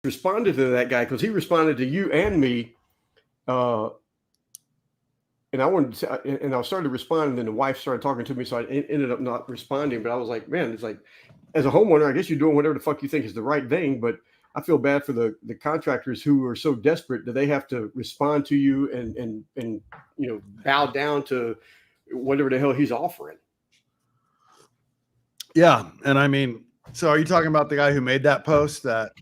responded to that guy because he responded to you and me. And I started responding, and then the wife started talking to me, so I ended up not responding. But I was like, man, it's like, as a homeowner, I guess you're doing whatever the fuck you think is the right thing, but I feel bad for the contractors who are so desperate that they have to respond to you and bow down to whatever the hell he's offering. Yeah, and I mean, so are you talking about the guy who made that post? That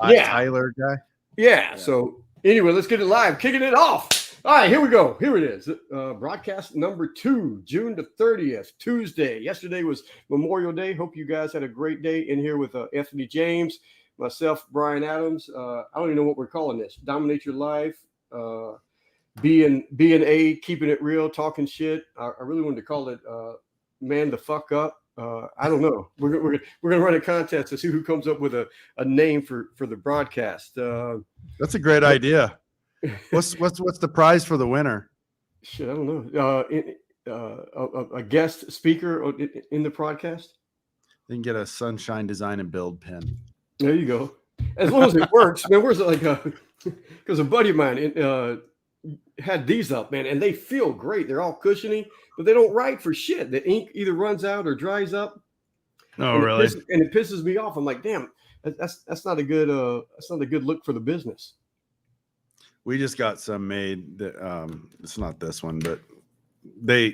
Tyler guy? Yeah. So anyway, let's get it live. Kicking it off. All right, here we go. Here it is. Broadcast number 2, June the 30th, Tuesday. Yesterday was Memorial Day. Hope you guys had a great day in here with Anthony James, myself, Brian Adams. I don't even know what we're calling this. Dominate Your Life. B&A, keeping it real, talking shit. I really wanted to call it Man the Fuck Up. I don't know. We're gonna run a contest to see who comes up with a name for the broadcast. That's a great idea. What's the prize for the winner? Shit, I don't know. A guest speaker in the broadcast. They can get a Sunshine Design and Build pin. There you go. As long as it works, man. Where's it like? Because a buddy of mine had these up, man, and they feel great. They're all cushiony, but they don't write for shit. The ink either runs out or dries up. Oh, really? It pisses me off. I'm like, damn, that's not a good look for the business. We just got some made that it's not this one, but they're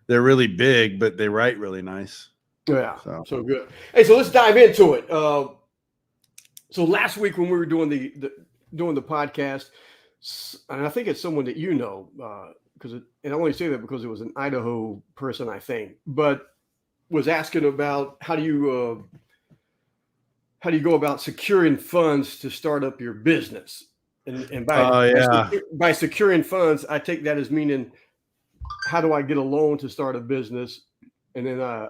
really big, but they write really nice. Yeah, so good. Hey, so let's dive into it. So last week when we were doing the podcast, and I think it's someone that you know, and I only say that because it was an Idaho person, I think, but was asking about how do you go about securing funds to start up your business. And by securing funds, I take that as meaning, how do I get a loan to start a business? And then I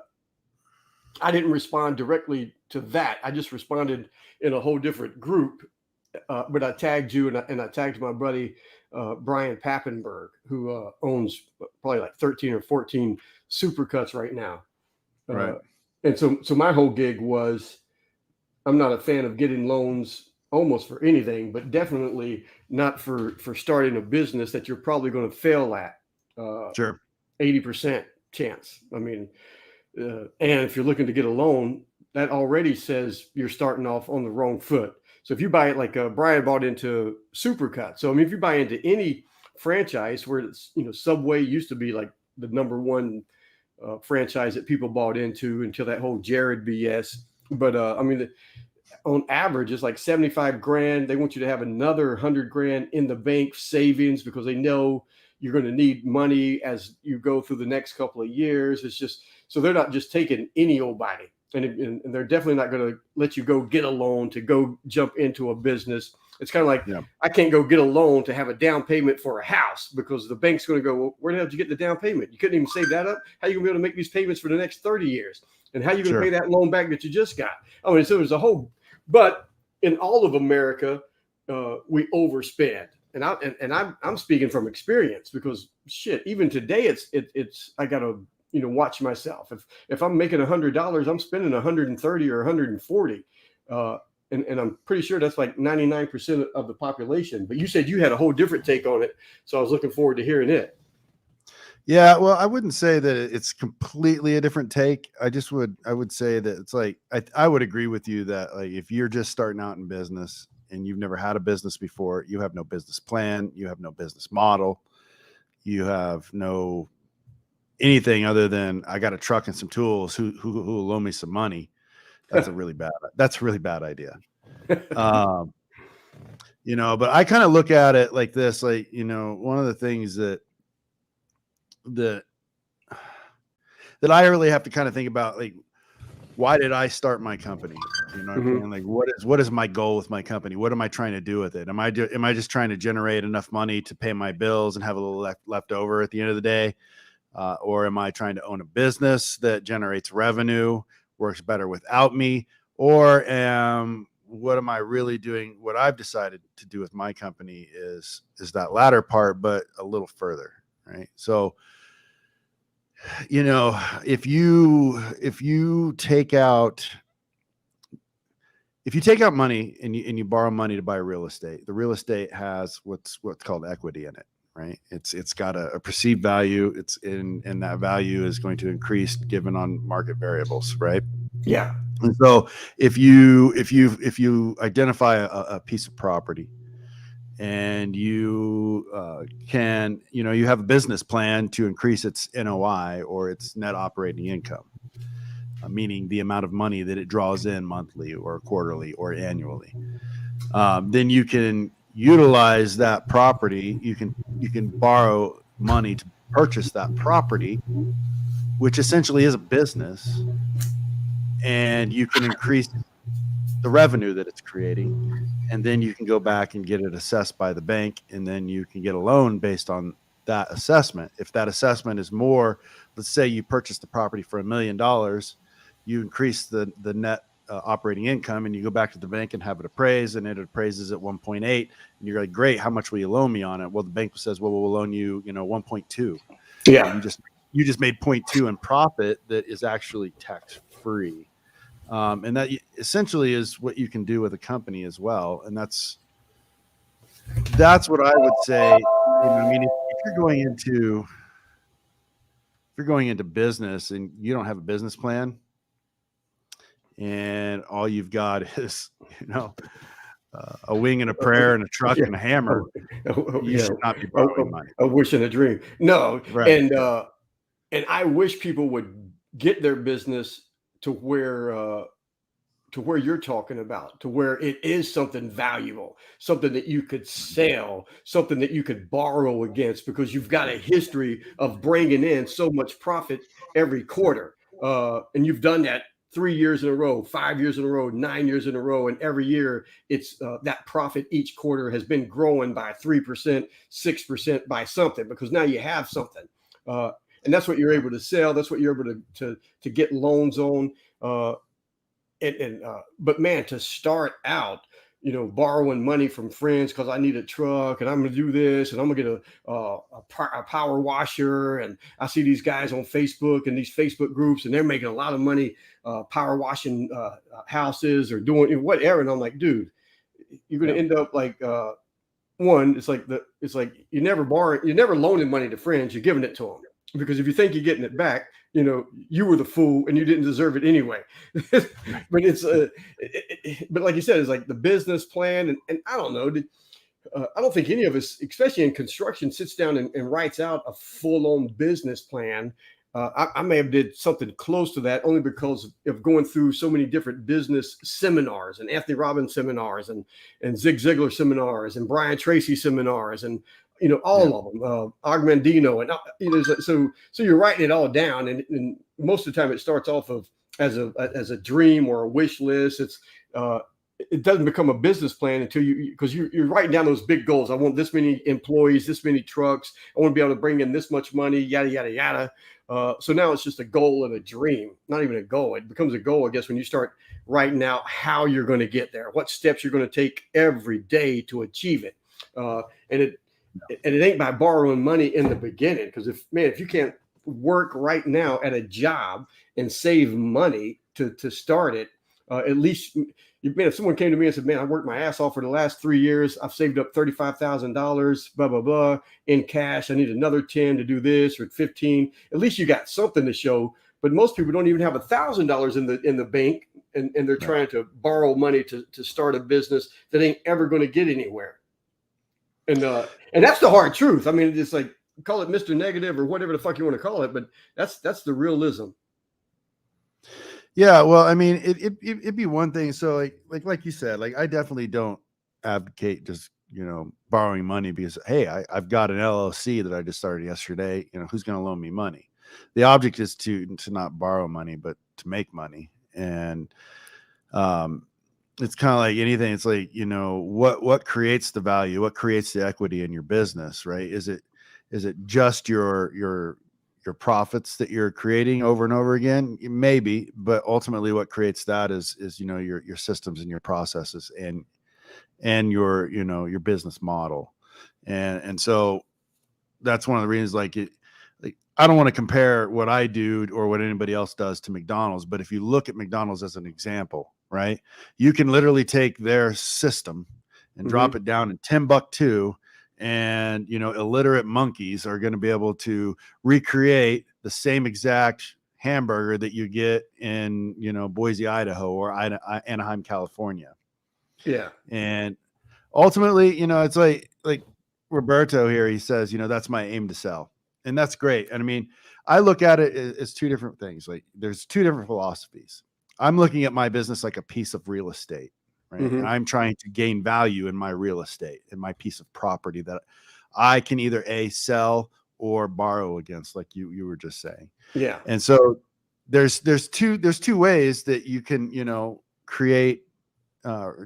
didn't respond directly to that. I just responded in a whole different group. But I tagged you and I tagged my buddy Brian Pappenberg, who owns probably like 13 or 14 Supercuts right now. Right. And so my whole gig was, I'm not a fan of getting loans almost for anything, but definitely not for starting a business that you're probably going to fail at. Sure. 80% chance. I mean, and if you're looking to get a loan, that already says you're starting off on the wrong foot. So if you buy it like Brian bought into Supercut. So I mean, if you buy into any franchise where it's, Subway used to be like the number one franchise that people bought into until that whole Jared BS. But I mean, on average, it's like 75 grand. They want you to have another 100 grand in the bank savings because they know you're going to need money as you go through the next couple of years. It's just, so they're not just taking any old body. And they're definitely not going to let you go get a loan to go jump into a business. It's kind of like, I can't go get a loan to have a down payment for a house because the bank's going to go, well, where the hell did you get the down payment? You couldn't even save that up. How are you going to be able to make these payments for the next 30 years? And how are you going to pay that loan back that you just got? I mean, so there's a whole, but in all of America, we overspend. And I'm speaking from experience because shit, even today, it's I got to, watch myself. If I'm making $100, I'm spending 130 or 140. And I'm pretty sure that's like 99% of the population. But you said you had a whole different take on it. So I was looking forward to hearing it. Yeah, well, I wouldn't say that it's completely a different take. I would say that it's like, I would agree with you that like, if you're just starting out in business and you've never had a business before, you have no business plan, you have no business model, you have no anything other than I got a truck and some tools, who will loan me some money. That's a really bad idea. But I kind of look at it like this, like, one of the things that I really have to kind of think about, like, why did I start my company? You know what I'm saying? Like, what is my goal with my company? What am I trying to do with it? Am I just trying to generate enough money to pay my bills and have a little left over at the end of the day? Or am I trying to own a business that generates revenue, works better without me? Or what am I really doing? What I've decided to do with my company is that latter part, but a little further, right? So, if you take out, if you take out money and you borrow money to buy real estate, the real estate has what's called equity in it, right? It's got a perceived value. And that value is going to increase given on market variables, right? Yeah. And so if you identify a piece of property and you you have a business plan to increase its NOI or its net operating income, meaning the amount of money that it draws in monthly or quarterly or annually, then you can utilize that property. You can borrow money to purchase that property, which essentially is a business, and you can increase the revenue that it's creating, and then you can go back and get it assessed by the bank, and then you can get a loan based on that assessment. If that assessment is more, let's say you purchased the property for $1 million, you increase the net operating income, and you go back to the bank and have it appraised, and it appraises at 1.8, and you're like, great, how much will you loan me on it? Well, the bank says, well, we'll loan you 1.2. Yeah. You just made 0.2 in profit that is actually tax free. And that essentially is what you can do with a company as well. And that's what I would say. I mean, if you're going into business and you don't have a business plan, and all you've got is, a wing and a prayer and a truck and a hammer, you should not be borrowing money. A wish and a dream. No. Right. And I wish people would get their business to where you're talking about, to where it is something valuable, something that you could sell, something that you could borrow against, because you've got a history of bringing in so much profit every quarter. And you've done that 3 years in a row, 5 years in a row, 9 years in a row. And every year it's that profit each quarter has been growing by 3%, 6% by something, because now you have something. And that's what you're able to sell. That's what you're able to get loans on. But man, to start out, borrowing money from friends because I need a truck and I'm going to do this and I'm going to get a power washer. And I see these guys on Facebook and these Facebook groups, and they're making a lot of money power washing houses or doing whatever. And I'm like, dude, you're going to end up like it's like you're never loaning money to friends. You're giving it to them, because if you think you're getting it back, you were the fool and you didn't deserve it anyway. But it's but like you said, it's like the business plan. And I don't know. I don't think any of us, especially in construction, sits down and writes out a full-on business plan. I may have did something close to that only because of going through so many different business seminars and Anthony Robbins seminars and Zig Ziglar seminars and Brian Tracy seminars and all of them, Augmandino, and so you're writing it all down, and most of the time it starts off as a dream or a wish list. It doesn't become a business plan until because you're writing down those big goals. I want this many employees, this many trucks. I want to be able to bring in this much money, yada yada yada. So now it's just a goal and a dream, not even a goal. It becomes a goal, I guess, when you start writing out how you're going to get there, what steps you're going to take every day to achieve it, and it ain't by borrowing money in the beginning. Because if you can't work right now at a job and save money to start it, at least, if someone came to me and said, man, I worked my ass off for the last 3 years, I've saved up $35,000, blah, blah, blah, in cash. I need another 10 to do this, or 15. At least you got something to show. But most people don't even have $1,000 in the bank, and they're trying to borrow money to start a business that ain't ever going to get anywhere. And that's the hard truth. I mean, it's like, call it Mr. Negative or whatever the fuck you want to call it, but that's the realism. Yeah, well, I mean, it'd be one thing. So like you said, like I definitely don't advocate just borrowing money because, hey, I've got an LLC that I just started yesterday. Who's going to loan me money? The object is to not borrow money, but to make money. And it's kind of like anything. It's like, what creates the value? What creates the equity in your business, right? Is it just your profits that you're creating over and over again? Maybe, but ultimately what creates that is your systems and your processes and your business model. And so that's one of the reasons, like I don't want to compare what I do or what anybody else does to McDonald's, but if you look at McDonald's as an example, right, you can literally take their system and drop it down in Timbuktu, and illiterate monkeys are going to be able to recreate the same exact hamburger that you get in Boise, Idaho, or Anaheim, California. Yeah. And ultimately, it's like Roberto here, he says, that's my aim to sell. And that's great. And I mean, I look at it as two different things. Like there's two different philosophies. I'm looking at my business like a piece of real estate, right? And I'm trying to gain value in my real estate, in my piece of property that I can either sell or borrow against, like you were just saying. Yeah. And so there's two ways that you can, create,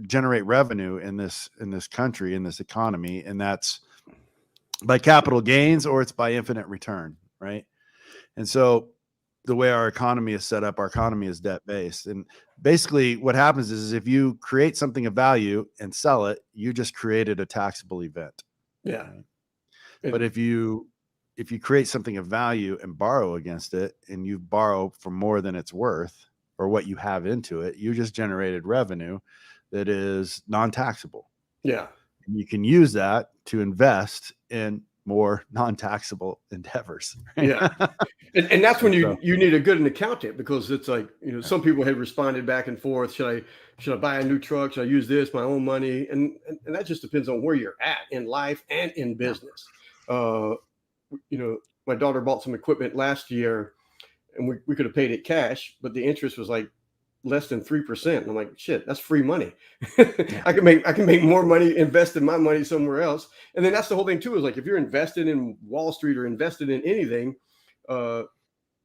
generate revenue in this country, in this economy. And that's by capital gains, or it's by infinite return, right? And so the way our economy is set up, our economy is debt based. And basically what happens is if you create something of value and sell it, you just created a taxable event. Yeah. Right? But if you create something of value and borrow against it, and you borrow for more than it's worth or what you have into it, you just generated revenue that is non-taxable. Yeah. You can use that to invest in more non-taxable endeavors. Right? Yeah. And that's when you need a good accountant, because it's like, some people had responded back and forth. Should I buy a new truck? Should I use this, my own money? And that just depends on where you're at in life and in business. My daughter bought some equipment last year, and we could have paid it cash, but the interest was like less than 3%. And I'm like, shit, that's free money. I can make more money investing my money somewhere else. And then that's the whole thing too, is like, if you're invested in Wall Street or invested in anything, I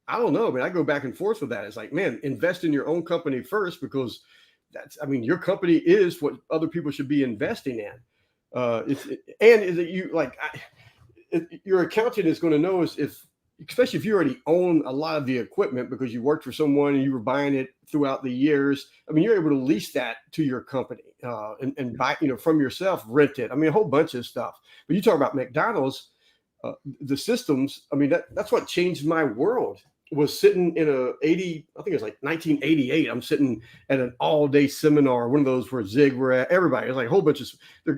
don't know. I mean, I go back and forth with that. It's like, man, invest in your own company first, because your company is what other people should be investing in. Your accountant is going to know especially if you already own a lot of the equipment because you worked for someone and you were buying it throughout the years. I mean, you're able to lease that to your company and buy, from yourself, rent it. I mean, a whole bunch of stuff. But you talk about McDonald's, the systems. I mean, that's what changed my world. Was sitting in I think it was like 1988. I'm sitting at an all-day seminar, one of those where Zig were at. Everybody, it's like a whole bunch of.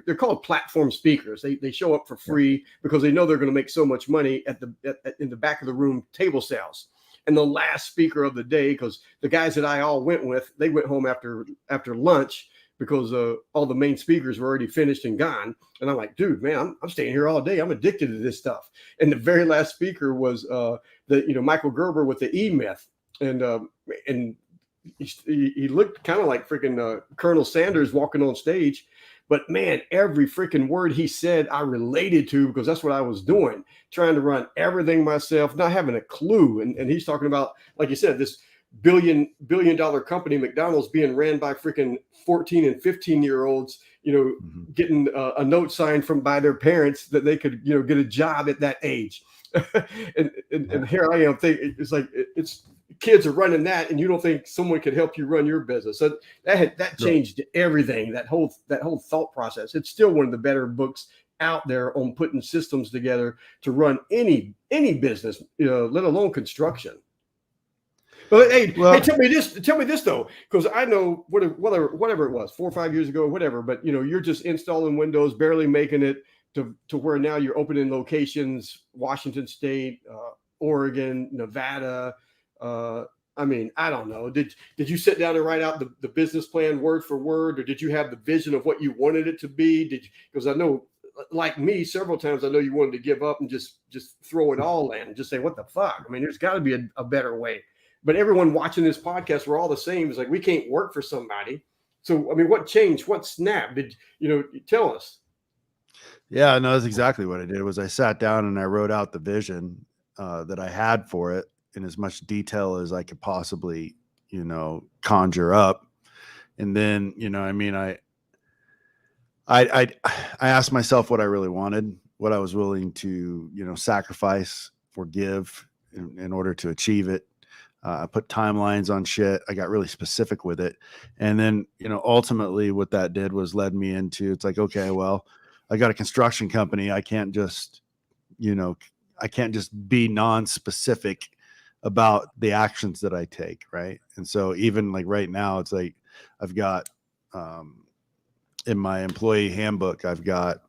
They're called platform speakers. They show up for free because they know they're going to make so much money in the back of the room table sales. And the last speaker of the day, because the guys that I all went with, they went home after lunch because all the main speakers were already finished and gone. And I'm like, dude, man, I'm staying here all day. I'm addicted to this stuff. And the very last speaker was Michael Gerber with the E-Myth. And he looked kind of like freaking Colonel Sanders walking on stage. But man, every freaking word he said, I related to, because that's what I was doing, trying to run everything myself, not having a clue. And he's talking about, like you said, this billion dollar company, McDonald's, being ran by freaking 14 and 15-year-olds, getting a note signed by their parents that they could, get a job at that age. and here I am thinking, it's like, it's kids are running that, and you don't think someone could help you run your business. So that changed everything. That whole thought process. It's still one of the better books out there on putting systems together to run any business, let alone construction. But hey, tell me this though, because I know whatever it was, 4 or 5 years ago, whatever. But you're just installing Windows, barely making it to where now you're opening locations, Washington State, Oregon, Nevada. I mean, I don't know. Did you sit down and write out the business plan word for word, or did you have the vision of what you wanted it to be? Because I know, like me, several times I know you wanted to give up and just throw it all in and just say, what the fuck? I mean, there's got to be a better way. But everyone watching this podcast, we're all the same. It's like, we can't work for somebody. So, I mean, what changed? What snapped? Tell us. Yeah, no, that's exactly what I did. Was I sat down and I wrote out the vision that I had for it in as much detail as I could possibly, conjure up. And then, I asked myself what I really wanted, what I was willing to, sacrifice, forgive in order to achieve it. I put timelines on shit. I got really specific with it. And then, ultimately what that did was led me into, it's like, okay, well, I got a construction company. I can't just, just be non-specific about the actions that I take. Right. And so even like right now, it's like, I've got, in my employee handbook, I've got,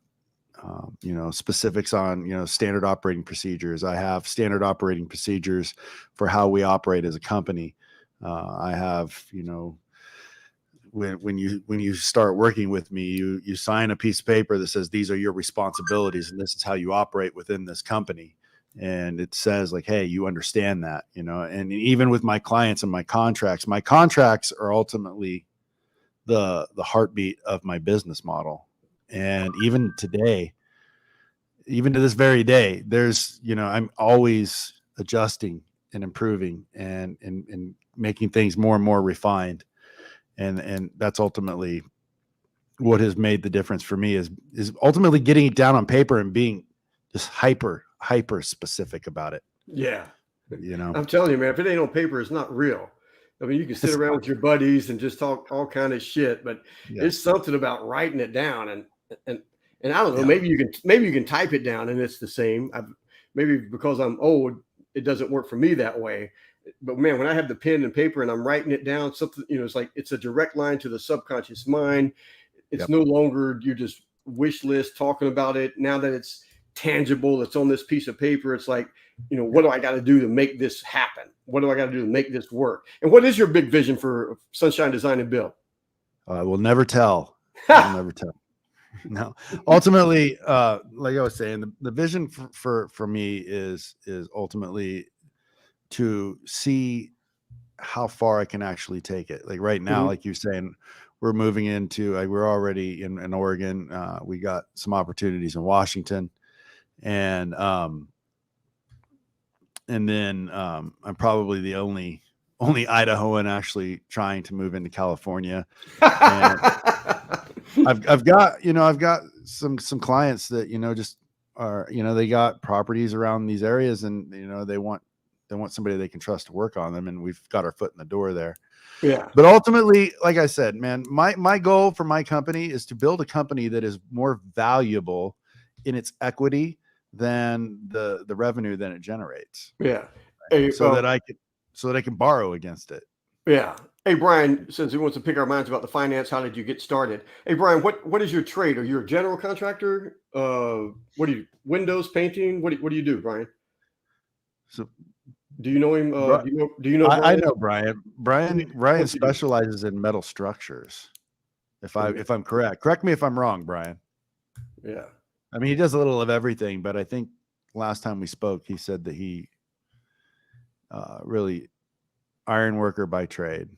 specifics on, standard operating procedures. I have standard operating procedures for how we operate as a company. I have, when you start working with me, you sign a piece of paper that says, these are your responsibilities and this is how you operate within this company. And it says like, hey, you understand that, and even with my clients and my contracts are ultimately the heartbeat of my business model. And even today, even to this very day, there's, I'm always adjusting and improving and making things more and more refined. And that's ultimately what has made the difference for me is ultimately getting it down on paper and being just hyper specific about it. Yeah. I'm telling you, man, if it ain't on paper, it's not real. I mean, you can sit around with your buddies and just talk all kind of shit, but it's something about writing it down. And I don't know, maybe you can type it down and it's the same. Maybe because I'm old, it doesn't work for me that way. But man, when I have the pen and paper and I'm writing it down, something, it's like, it's a direct line to the subconscious mind. It's no longer you just wish list talking about it. Now that it's tangible, it's on this piece of paper. It's like, what do I got to do to make this happen? What do I got to do to make this work? And what is your big vision for Sunshine Design and Build? I will never tell. I'll never tell. No, ultimately, like I was saying, the vision for me is ultimately to see how far I can actually take it. Like right now, like you're saying, we're moving into, we're already in Oregon. We got some opportunities in Washington, and then I'm probably the only Idahoan actually trying to move into California. And I've got some clients that, just are, they got properties around these areas and, they want somebody they can trust to work on them. And we've got our foot in the door there. Yeah. But ultimately, like I said, man, my goal for my company is to build a company that is more valuable in its equity than the revenue that it generates. Yeah. So that I can borrow against it. Yeah. Hey, Brian, since he wants to pick our minds about the finance, how did you get started? Hey, Brian, what is your trade? Are you a general contractor? What do you, windows, painting? What do you do, Brian? So do you know him? Do you know Brian? I know Brian. Brian specializes in metal structures. If I'm correct me if I'm wrong, Brian. Yeah. I mean, he does a little of everything, but I think last time we spoke, he said that he really iron worker by trade.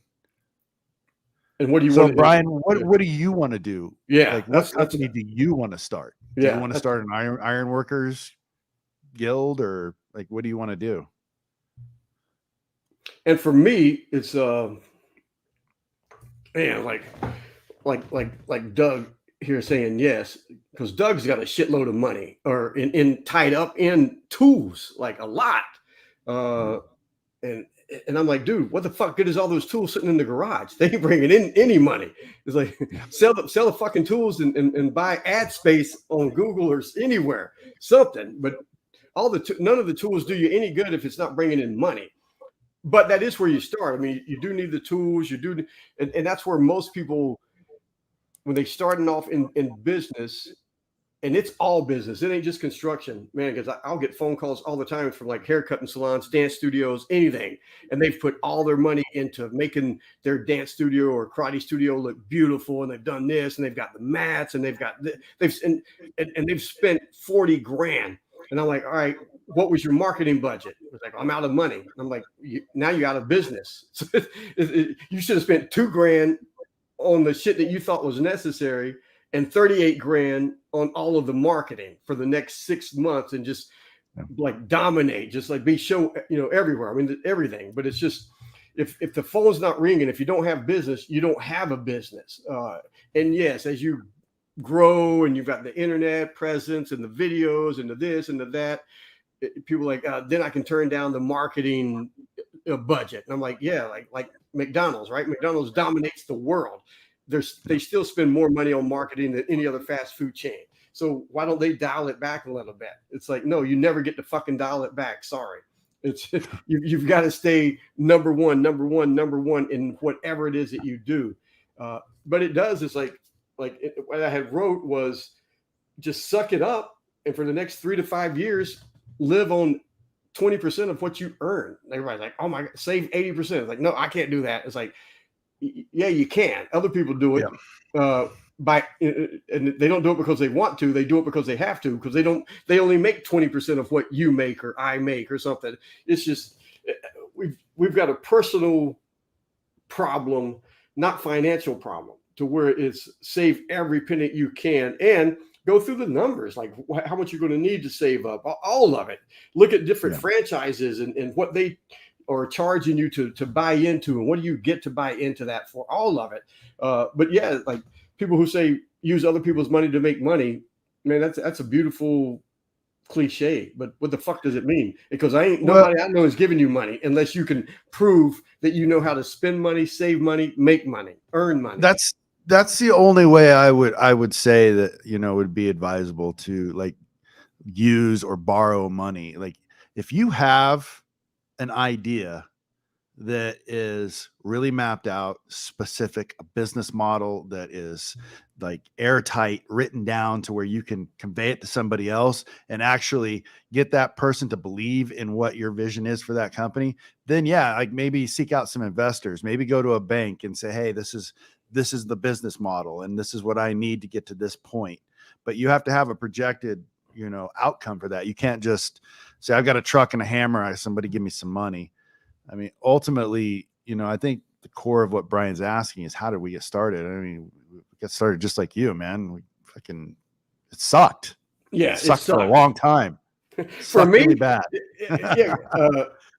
And what do you want? So, Brian, what do you want to do? Yeah. Like, what company do you want to start? Do you want to start an iron workers guild, or like, what do you want to do? And for me, it's man, like Doug here saying yes, because Doug's got a shitload of money or in tied up in tools, like a lot. And I'm like, dude, what the fuck good is all those tools sitting in the garage? They ain't bringing in any money. It's like, sell the fucking tools and buy ad space on Google or anywhere, something. But none of the tools do you any good if it's not bringing in money. But that is where you start. I mean, you do need the tools, and that's where most people, when they starting off in business, and it's all business. It ain't just construction, man, because I'll get phone calls all the time from like haircutting salons, dance studios, anything. And they've put all their money into making their dance studio or karate studio look beautiful. And they've done this, and they've got the mats, and they've spent 40 grand. And I'm like, all right, what was your marketing budget? It was like, I'm out of money. I'm like, now you're out of business. So you should have spent $2 grand on the shit that you thought was necessary and 38 grand on all of the marketing for the next 6 months, and just like dominate, just like be show, everywhere. I mean, everything. But it's just, if the phone's not ringing, if you don't have business, you don't have a business. And yes, as you grow and you've got the internet presence and the videos and the this and the that, people like, then I can turn down the marketing budget. And I'm like, yeah, like McDonald's, right? McDonald's dominates the world. They still spend more money on marketing than any other fast food chain. So why don't they dial it back a little bit? It's like, no, you never get to fucking dial it back. Sorry. It's you've got to stay number one in whatever it is that you do. But it does. It's like what I had wrote was just suck it up, and for the next 3 to 5 years, live on 20% of what you earn. Everybody's like, oh my God, save 80%. It's like, no, I can't do that. It's like, yeah, you can. Other people do it. Yeah. And they don't do it because they want to. They do it because they have to, because they only make 20% of what you make or I make or something. It's just, we've got a personal problem, not financial problem, to where it's save every penny you can and go through the numbers, like how much you're going to need to save up, all of it. Look at different franchises and what they are charging you to buy into, and what do you get to buy into that for, all of it. But yeah, like people who say use other people's money to make money, man, that's a beautiful cliche, but what the fuck does it mean? Because nobody I know is giving you money unless you can prove that you know how to spend money, save money, make money, earn money. That's the only way I would say that, would be advisable to like use or borrow money. Like if you have an idea that is really mapped out, specific, a business model that is like airtight, written down to where you can convey it to somebody else and actually get that person to believe in what your vision is for that company, then yeah, like maybe seek out some investors, maybe go to a bank and say, hey, this is the business model and this is what I need to get to this point. But you have to have a projected, outcome for that. You can't just say, I've got a truck and a hammer, somebody give me some money. I mean, ultimately, I think the core of what Brian's asking is, how did we get started? I mean, we got started just like you, man. It sucked. Yeah, it sucked for a long time. For me, really bad. Yeah.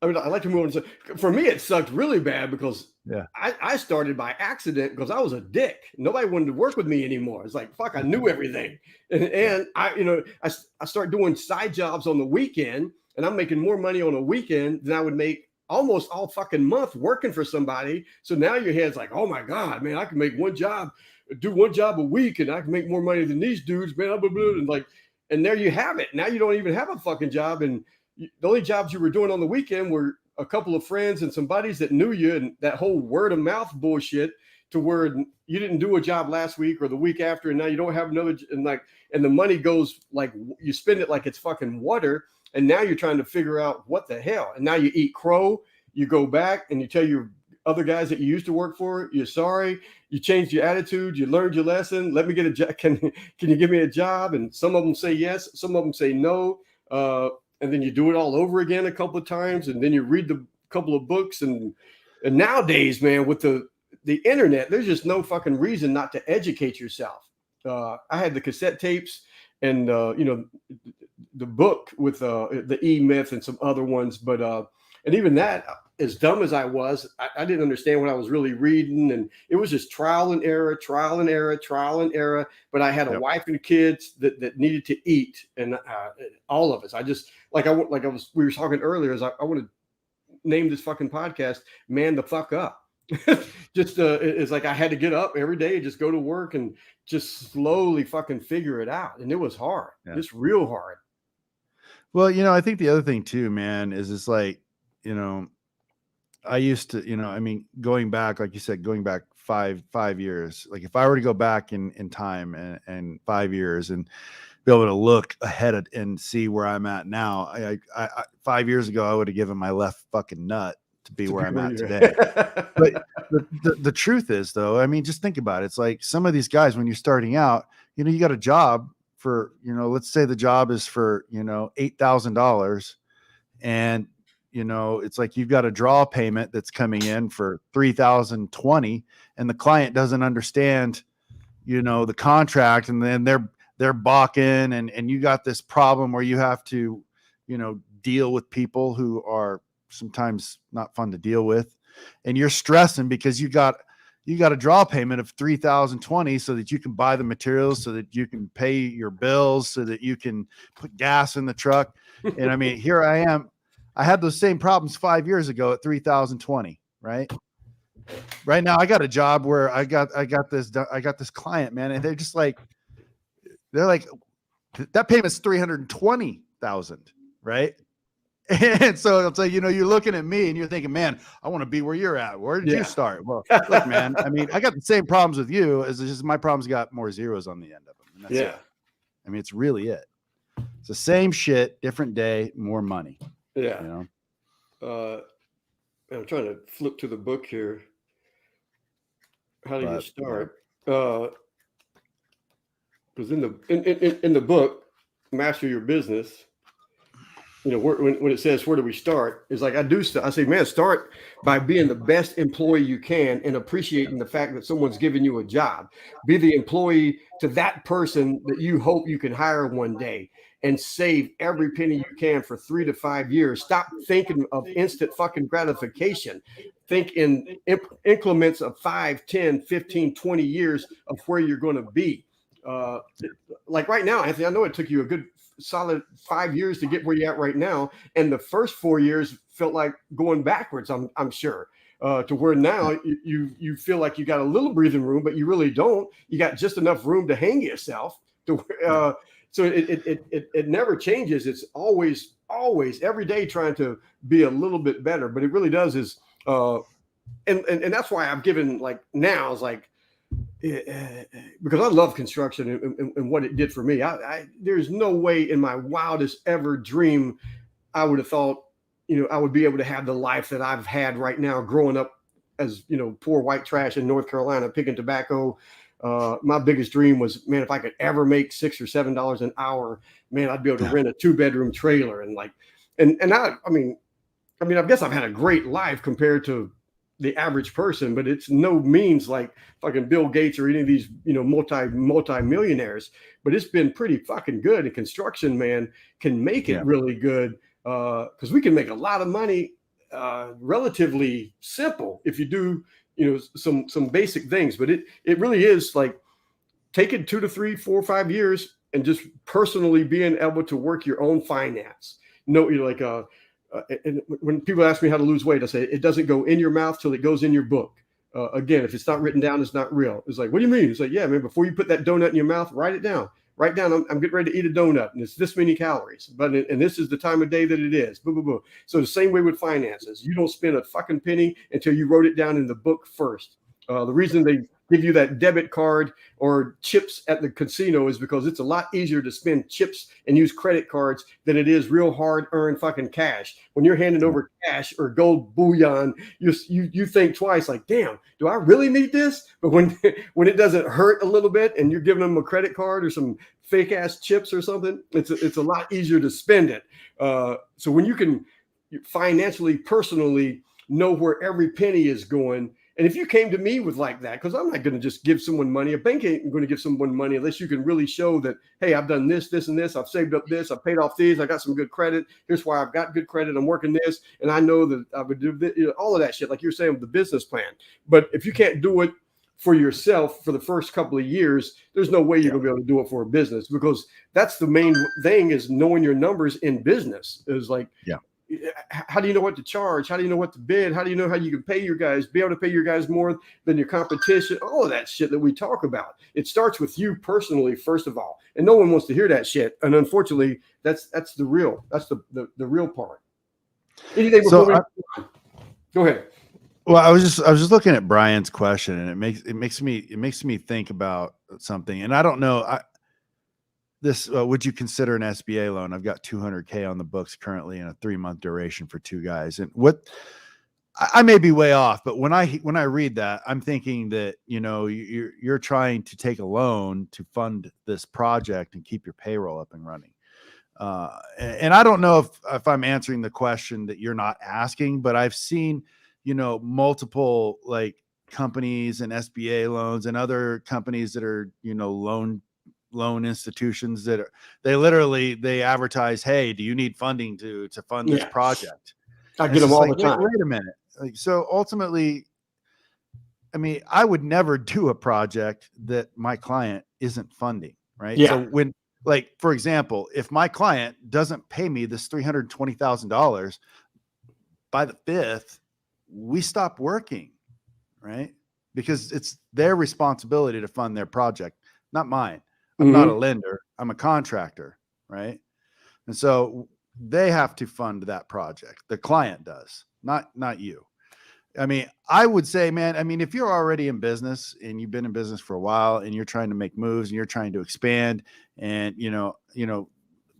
I mean, I like to move on. For me, it sucked really bad because I started by accident because I was a dick. Nobody wanted to work with me anymore. It's like, fuck, I knew everything. And I started doing side jobs on the weekend, and I'm making more money on a weekend than I would make almost all fucking month working for somebody. So now your head's like, oh my God, man, I can make do one job a week and I can make more money than these dudes, man. Blah, blah, blah. And there you have it. Now you don't even have a fucking job. And the only jobs you were doing on the weekend were a couple of friends and some buddies that knew you, and that whole word of mouth bullshit, to where you didn't do a job last week or the week after, and now you don't have another, and the money goes, like, you spend it like it's fucking water. And now you're trying to figure out what the hell. And now you eat crow. You go back and you tell your other guys that you used to work for, you're sorry. You changed your attitude. You learned your lesson. Let me get a job. Can you give me a job? And some of them say yes. Some of them say no. And then you do it all over again a couple of times. And then you read the couple of books. And nowadays, man, with the internet, there's just no fucking reason not to educate yourself. I had the cassette tapes and, the book with the E-Myth and some other ones. But and even that, as dumb as I was, I didn't understand what I was really reading. And it was just trial and error. But I had a wife and kids that needed to eat, and all of us. I just, we were talking earlier, I want to name this fucking podcast, Man the Fuck Up. Just it's like I had to get up every day and just go to work and just slowly fucking figure it out. And it was hard. Just real hard. Well, I think the other thing too, man, is it's like, I used to, going back, like you said, going back five years, like if I were to go back in time and 5 years and be able to look ahead and see where I'm at now, I 5 years ago, I would have given my left fucking nut to be where I'm at today. But the truth is, though, just think about it. It's like some of these guys, when you're starting out, you got a job for, let's say the job is for, $8,000, and, it's like you've got a draw payment that's coming in for $3,020, and the client doesn't understand, the contract, and then they're balking, and you got this problem where you have to, deal with people who are sometimes not fun to deal with, and you're stressing because you got a draw payment of $3,020 so that you can buy the materials, so that you can pay your bills, so that you can put gas in the truck. And here I am. I had those same problems 5 years ago at $3,020, right? Right now I got a job where I got this client, man. And they're like, that payment's 320,000, right? And so it's like, you're looking at me and you're thinking, man, I want to be where you're at. Where did you start? Well, look, man, I mean, I got the same problems with you, as just my problems got more zeros on the end of them. And that's it. I mean, it's really it. It's the same shit, different day, more money. Yeah. I'm trying to flip to the book here. How do you start? Because in the book, Master Your Business, when it says, where do we start? It's like, I say, man, start by being the best employee you can and appreciating the fact that someone's giving you a job. Be the employee to that person that you hope you can hire one day, and save every penny you can for 3 to 5 years. Stop thinking of instant fucking gratification. Think in increments of 5, 10, 15, 20 years of where you're going to be. Like right now, Anthony, I know it took you a good solid 5 years to get where you're at right now. And the first 4 years felt like going backwards, I'm sure. To where now you feel like you got a little breathing room, but you really don't. You got just enough room to hang yourself. So it never changes. It's always every day trying to be a little bit better. But it really does is, and that's why I've given like now is like, because I love construction and what it did for me. There's no way in my wildest ever dream I would have thought, I would be able to have the life that I've had right now growing up as, poor white trash in North Carolina, picking tobacco. My biggest dream was, man, if I could ever make $6 or $7 an hour, man, I'd be able to rent a 2-bedroom trailer. And like, I guess I've had a great life compared to the average person, but it's no means like fucking Bill Gates or any of these, multi-millionaires, but it's been pretty fucking good. And construction, man, can make it really good. Cause we can make a lot of money, relatively simple if you do, some basic things, but it really is like taking 2 to 3, 4, 5 years and just personally being able to work your own finance. And when people ask me how to lose weight, I say, it doesn't go in your mouth till it goes in your book. Again, if it's not written down, it's not real. It's like, what do you mean? It's like, yeah, man, before you put that donut in your mouth, write it down. Write down, I'm getting ready to eat a donut and it's this many calories, and this is the time of day that it is. Boo, boo, boo. So the same way with finances, you don't spend a fucking penny until you wrote it down in the book first. The reason they give you that debit card or chips at the casino is because it's a lot easier to spend chips and use credit cards than it is real hard earned fucking cash. When you're handing over cash or gold bullion, you think twice, like, damn, do I really need this? But when it doesn't hurt a little bit and you're giving them a credit card or some fake ass chips or something, it's a lot easier to spend it. So when you can financially, personally know where every penny is going. And if you came to me with like that, because I'm not going to just give someone money. A bank ain't going to give someone money unless you can really show that, hey, I've done this, this, and this. I've saved up this. I've paid off these. I got some good credit. Here's why I've got good credit. I'm working this. And I know that I would do this, all of that shit, like you're saying with the business plan. But if you can't do it for yourself for the first couple of years, there's no way you're going to be able to do it for a business, because that's the main thing, is knowing your numbers in business. Is like, how do you know what to charge? How do you know what to bid? How do you know how you can pay your guys, be able to pay your guys more than your competition? All of that shit that we talk about. It starts with you personally, first of all. And no one wants to hear that shit. And unfortunately, that's the real real part. Anything before go ahead. Well, I was just looking at Brian's question, and it makes me think about something. And I don't know, would you consider an SBA loan? I've got $200K on the books currently in a 3-month duration for 2 guys. And I may be way off, but when I read that, I'm thinking that, you're trying to take a loan to fund this project and keep your payroll up and running. And I don't know if I'm answering the question that you're not asking, but I've seen, multiple like companies and SBA loans and other companies that are, loan institutions that they advertise, hey, do you need funding to fund this project? I get them all the time. Wait a minute. Like, so ultimately, I mean, I would never do a project that my client isn't funding, right? Yeah. So when, like, for example, if my client doesn't pay me this $320,000 by the 5th, we stop working, right? Because it's their responsibility to fund their project, not mine. I'm not a lender. I'm a contractor, right? And so they have to fund that project. The client does, not you. I mean, I would say, man, I mean, if you're already in business and you've been in business for a while and you're trying to make moves and you're trying to expand and,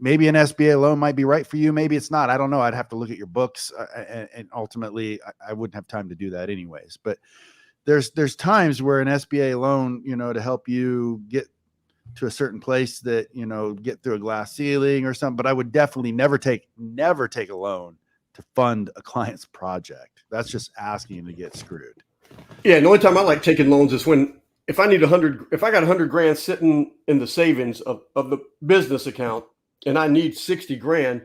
maybe an SBA loan might be right for you. Maybe it's not. I don't know. I'd have to look at your books and ultimately I wouldn't have time to do that anyways. But there's times where an SBA loan, to help you get to a certain place that, get through a glass ceiling or something. But I would definitely never take a loan to fund a client's project. That's just asking to get screwed. Yeah. The only time I like taking loans is if I got $100,000 sitting in the savings of the business account and I need $60,000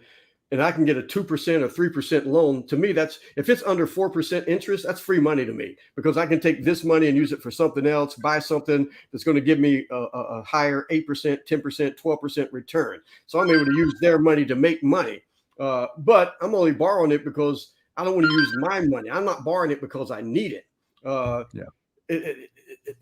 and I can get a 2% or 3% loan. To me, if it's under 4% interest, that's free money to me, because I can take this money and use it for something else, buy something that's going to give me a higher 8%, 10%, 12% return. So I'm able to use their money to make money. But I'm only borrowing it because I don't want to use my money. I'm not borrowing it because I need it.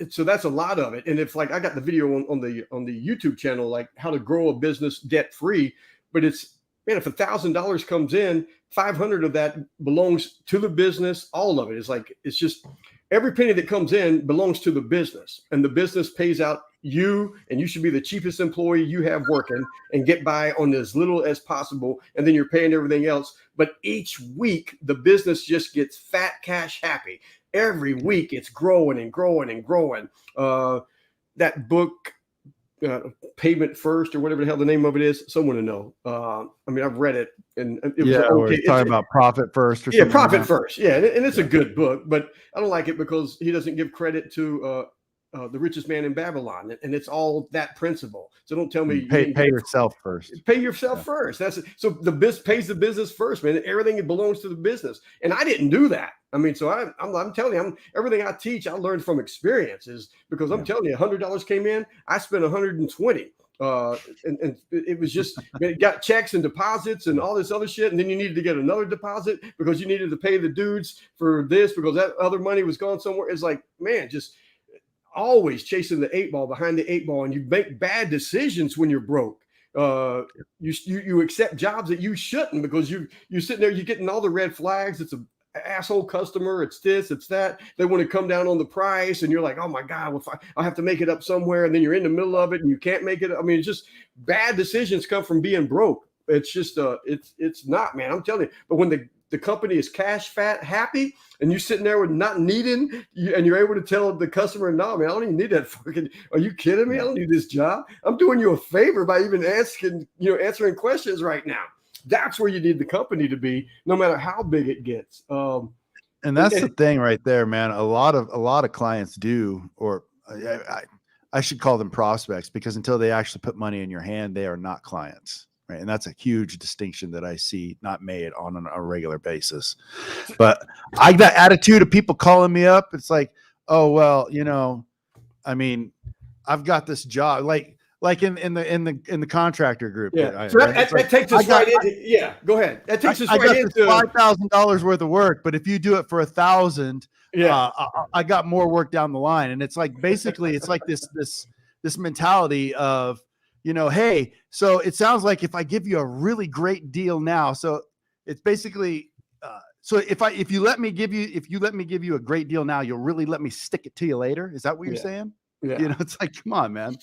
So that's a lot of it. And if I got the video on the YouTube channel, like how to grow a business debt free, but it's, man, if $1,000 comes in, 500 of that belongs to the business. All of it is it's just every penny that comes in belongs to the business, and the business pays out you, and you should be the cheapest employee you have working and get by on as little as possible. And then you're paying everything else. But each week the business just gets fat cash happy. Every week it's growing and growing and growing. That book, Payment First, or whatever the hell the name of it is, someone to know. I mean, I've read it, and it was okay. It's talking about Profit First, or something. Profit First. Yeah, and it's a good book, but I don't like it because he doesn't give credit to The Richest Man in Babylon, and it's all that principle. So don't tell me pay yourself first. Pay yourself first. That's it. So the business pays the business first, man. Everything belongs to the business, and I didn't do that. I mean, so I'm telling you, everything I teach, I learned from experiences, because I'm telling you, $100 came in, I spent 120. And it was just, man, it got checks and deposits and all this other shit. And then you needed to get another deposit because you needed to pay the dudes for this because that other money was gone somewhere. It's like, man, just always chasing the 8 ball behind the 8 ball. And you make bad decisions when you're broke. You accept jobs that you shouldn't, because you're sitting there, you're getting all the red flags. It's a asshole customer, it's this, it's that. They want to come down on the price, and you're like, oh my God, well, I'll have to make it up somewhere. And then you're in the middle of it and you can't make it. I mean, it's just bad decisions come from being broke. It's just it's not, man, I'm telling you. But when the company is cash fat happy, and you're sitting there with not needing, and you're able to tell the customer, no, man, I don't even need that fucking, are you kidding me? I don't need this job. I'm doing you a favor by even answering questions right now. That's where you need the company to be, no matter how big it gets. And that's the thing right there, man. A lot of clients do, or I should call them prospects, because until they actually put money in your hand, they are not clients, right? And that's a huge distinction that I see not made on a regular basis. But I got attitude of people calling me up. It's like, oh, well, I mean, I've got this job, like in the contractor group. Yeah, so that takes us right into. Yeah, go ahead. That takes us right into $5,000 worth of work, but if you do it for $1,000, I got more work down the line. And it's like, basically, it's like this mentality of, hey, so it sounds like if I give you a really great deal now, so it's basically, so if you let me give you a great deal now, you'll really let me stick it to you later. Is that what you're saying? Yeah. It's like, come on, man.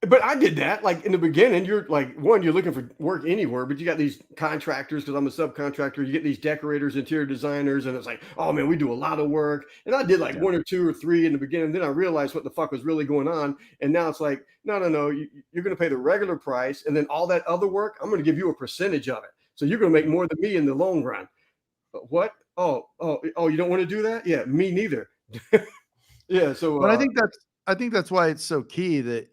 But I did that. Like in the beginning, you're like, you're looking for work anywhere, but you got these contractors, because I'm a subcontractor. You get these decorators, interior designers, and it's like, oh man, we do a lot of work. And I did like 1 or 2 or 3 in the beginning. Then I realized what the fuck was really going on. And now it's like, no, you're going to pay the regular price, and then all that other work, I'm going to give you a percentage of it. So you're going to make more than me in the long run. What? Oh, you don't want to do that? Yeah, me neither. Yeah. So, but I think that's why it's so key that,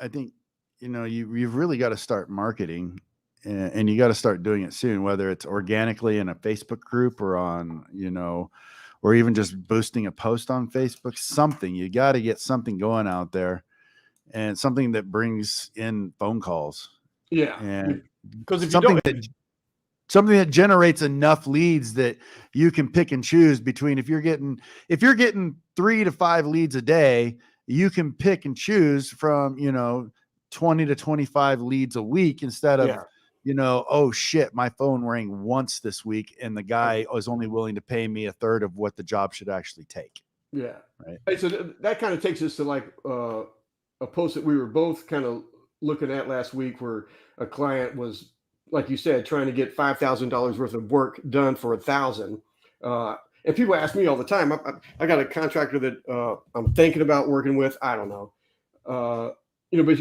I think, you've really got to start marketing, and you got to start doing it soon, whether it's organically in a Facebook group or on, or even just boosting a post on Facebook, something. You got to get something going out there, and something that brings in phone calls. Yeah. And because if something that generates enough leads that you can pick and choose between, if you're getting 3 to 5 leads a day, you can pick and choose from, 20 to 25 leads a week instead of, Yeah. Oh shit, my phone rang once this week and the guy was only willing to pay me a third of what the job should actually take. Yeah. Right. Hey, so that kind of takes us to like a post that we were both kind of looking at last week, where a client was, like you said, trying to get $5,000 worth of work done for 1,000. And people ask me all the time. I got a contractor that I'm thinking about working with. I don't know. But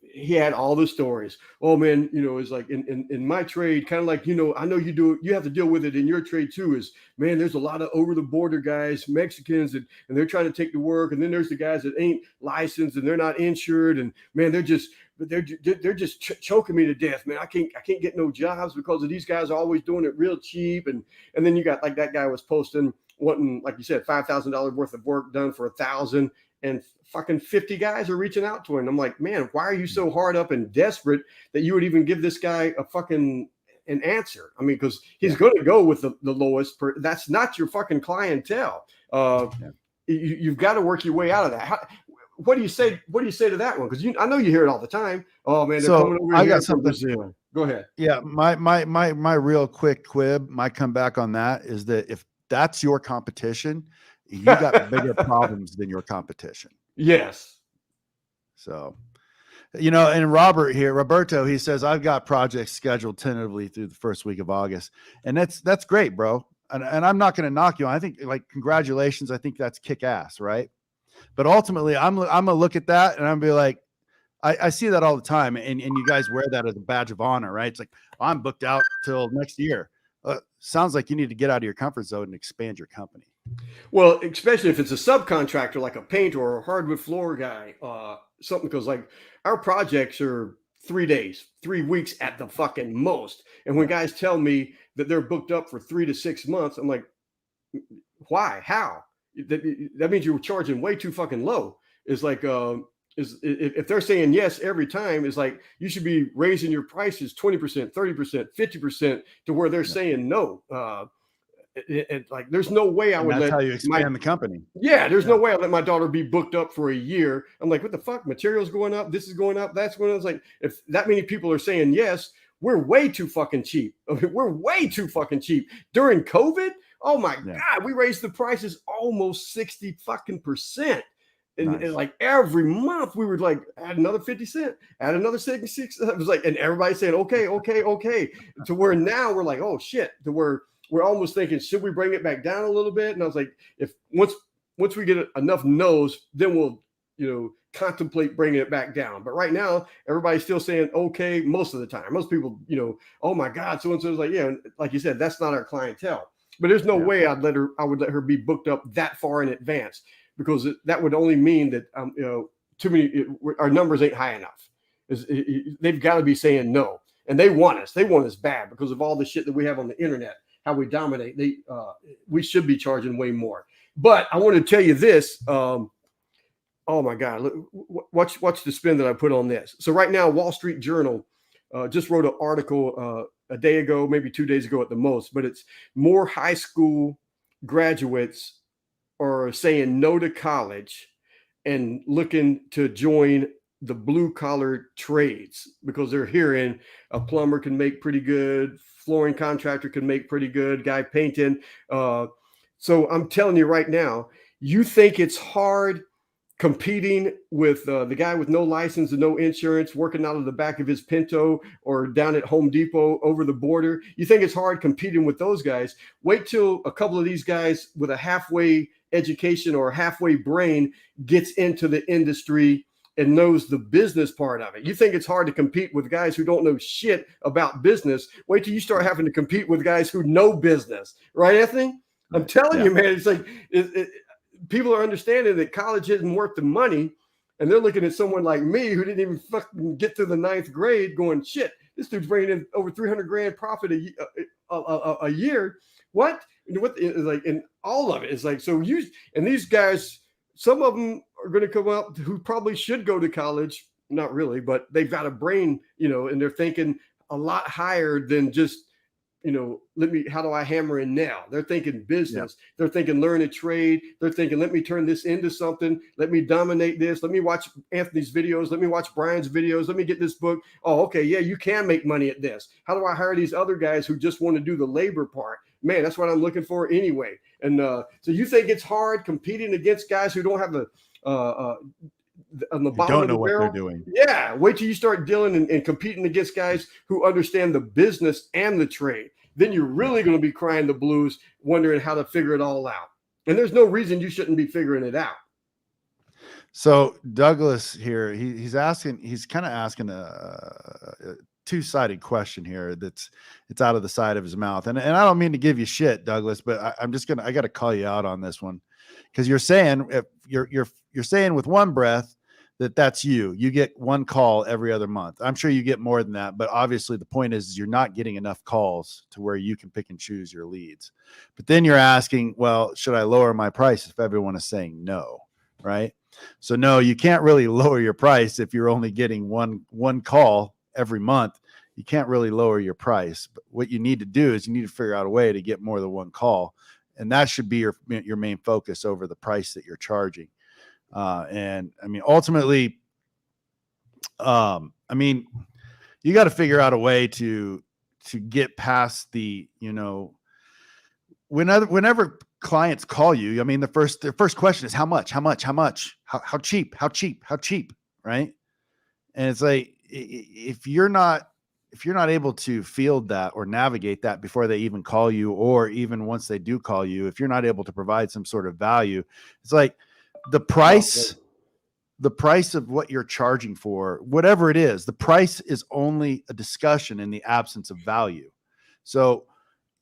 he had all the stories. Oh man, it's like in my trade, kind of like, I know you have to deal with it in your trade too, is, man, there's a lot of over the border guys, Mexicans, and they're trying to take the work. And then there's the guys that ain't licensed and they're not insured. And man, they're just choking me to death, man. I can't get no jobs because of these guys are always doing it real cheap. And then you got, like, that guy was posting wanting, like you said, $5,000 worth of work done for 1,000. And fucking 50 guys are reaching out to him. I'm like, man, why are you so hard up and desperate that you would even give this guy an answer? I mean, because he's going to go with the lowest. That's not your fucking clientele. You've got to work your way out of that. What do you say? What do you say to that one? Because I know you hear it all the time. Oh man, they're coming over here from Brazil. Go ahead. Yeah, my real quick quib, my comeback on that is that if that's your competition, you got bigger problems than your competition. Yes. So, and Roberto, he says, I've got projects scheduled tentatively through the first week of August. And that's great, bro. And I'm not going to knock you. I think, like, congratulations. I think that's kick ass. Right. But ultimately I'm going to look at that and I'm be like, I see that all the time. And you guys wear that as a badge of honor, right? It's like, I'm booked out till next year. Sounds like you need to get out of your comfort zone and expand your company. Well, especially if it's a subcontractor, like a painter or a hardwood floor guy, something, because like our projects are 3 days, 3 weeks at the fucking most. And when guys tell me that they're booked up for 3 to 6 months, I'm like, why? How? That means you're charging way too fucking low. It's like, if they're saying yes every time, it's like you should be raising your prices 20%, 30%, 50% to where they're saying no. Like, there's no way I would let. That's how you expand the company. Yeah, there's no way I let my daughter be booked up for a year. I'm like, what the fuck? Materials going up. This is going up. That's going up. It's like, if that many people are saying yes, we're way too fucking cheap. We're way too fucking cheap during COVID. Oh my God, we raised the prices almost 60 fucking percent. And like every month we would like add another 50 cents, add another 66. It was like, and everybody saying, okay. To where now we're like, oh shit, to where we're almost thinking, should we bring it back down a little bit? And I was like, if once we get enough no's, then we'll, contemplate bringing it back down. But right now, everybody's still saying, okay, most of the time. Most people, oh my God, so-and-so's like, yeah, like you said, that's not our clientele. But there's no way I would let her be booked up that far in advance, because that would only mean that, too many, our numbers ain't high enough. They've got to be saying no. And they want us. They want us bad because of all the shit that we have on the internet, how we dominate. We should be charging way more. But I want to tell you this. Oh my God, look, watch the spin that I put on this. So right now, Wall Street Journal just wrote an article a day ago, maybe 2 days ago at the most, but it's more high school graduates are saying no to college and looking to join the blue collar trades because they're hearing a plumber can make pretty good, flooring contractor can make pretty good, guy painting. So I'm telling you right now, you think it's hard competing with the guy with no license and no insurance, working out of the back of his Pinto or down at Home Depot over the border. You think it's hard competing with those guys. Wait till a couple of these guys with a halfway education or a halfway brain gets into the industry and knows the business part of it. You think it's hard to compete with guys who don't know shit about business. Wait till you start having to compete with guys who know business. Right, Anthony? I'm telling you, man, it's like people are understanding that college isn't worth the money, and they're looking at someone like me who didn't even fucking get to the 9th grade going, shit, this dude's bringing in over 300 grand profit a year. What is like, and all of it is like, so and these guys, some of them are going to come up who probably should go to college. Not really, but they've got a brain, and they're thinking a lot higher than just how do I hammer in now? They're thinking business. Yeah. They're thinking learn a trade. They're thinking, let me turn this into something. Let me dominate this. Let me watch Anthony's videos. Let me watch Brian's videos. Let me get this book. Oh, okay. Yeah, you can make money at this. How do I hire these other guys who just want to do the labor part? Man, that's what I'm looking for anyway. And so you think it's hard competing against guys who don't have on the bottom don't of know the what barrel? they're doing. Yeah, wait till you start dealing and competing against guys who understand the business and the trade. Then you're really going to be crying the blues, wondering how to figure it all out. And there's no reason you shouldn't be figuring it out. So Douglas here, he's kind of asking a two-sided question here. It's out of the side of his mouth. And I don't mean to give you shit, Douglas, but I got to call you out on this one. Because you're saying, if you're saying with one breath that's you get one call every other month. I'm sure you get more than that, but obviously the point is you're not getting enough calls to where you can pick and choose your leads. But then you're asking, well, should I lower my price if everyone is saying no, right? So no, you can't really lower your price if you're only getting one call every month. You can't really lower your price. But what you need to do is you need to figure out a way to get more than one call. And that should be your main focus over the price that you're charging. And I mean, ultimately, you got to figure out a way to get past the, whenever clients call you, I mean, their first question is how much, how cheap, right? And it's like, if you're not able to field that or navigate that before they even call you, or even once they do call you, if you're not able to provide some sort of value, it's like the price of what you're charging for, whatever it is, the price is only a discussion in the absence of value. So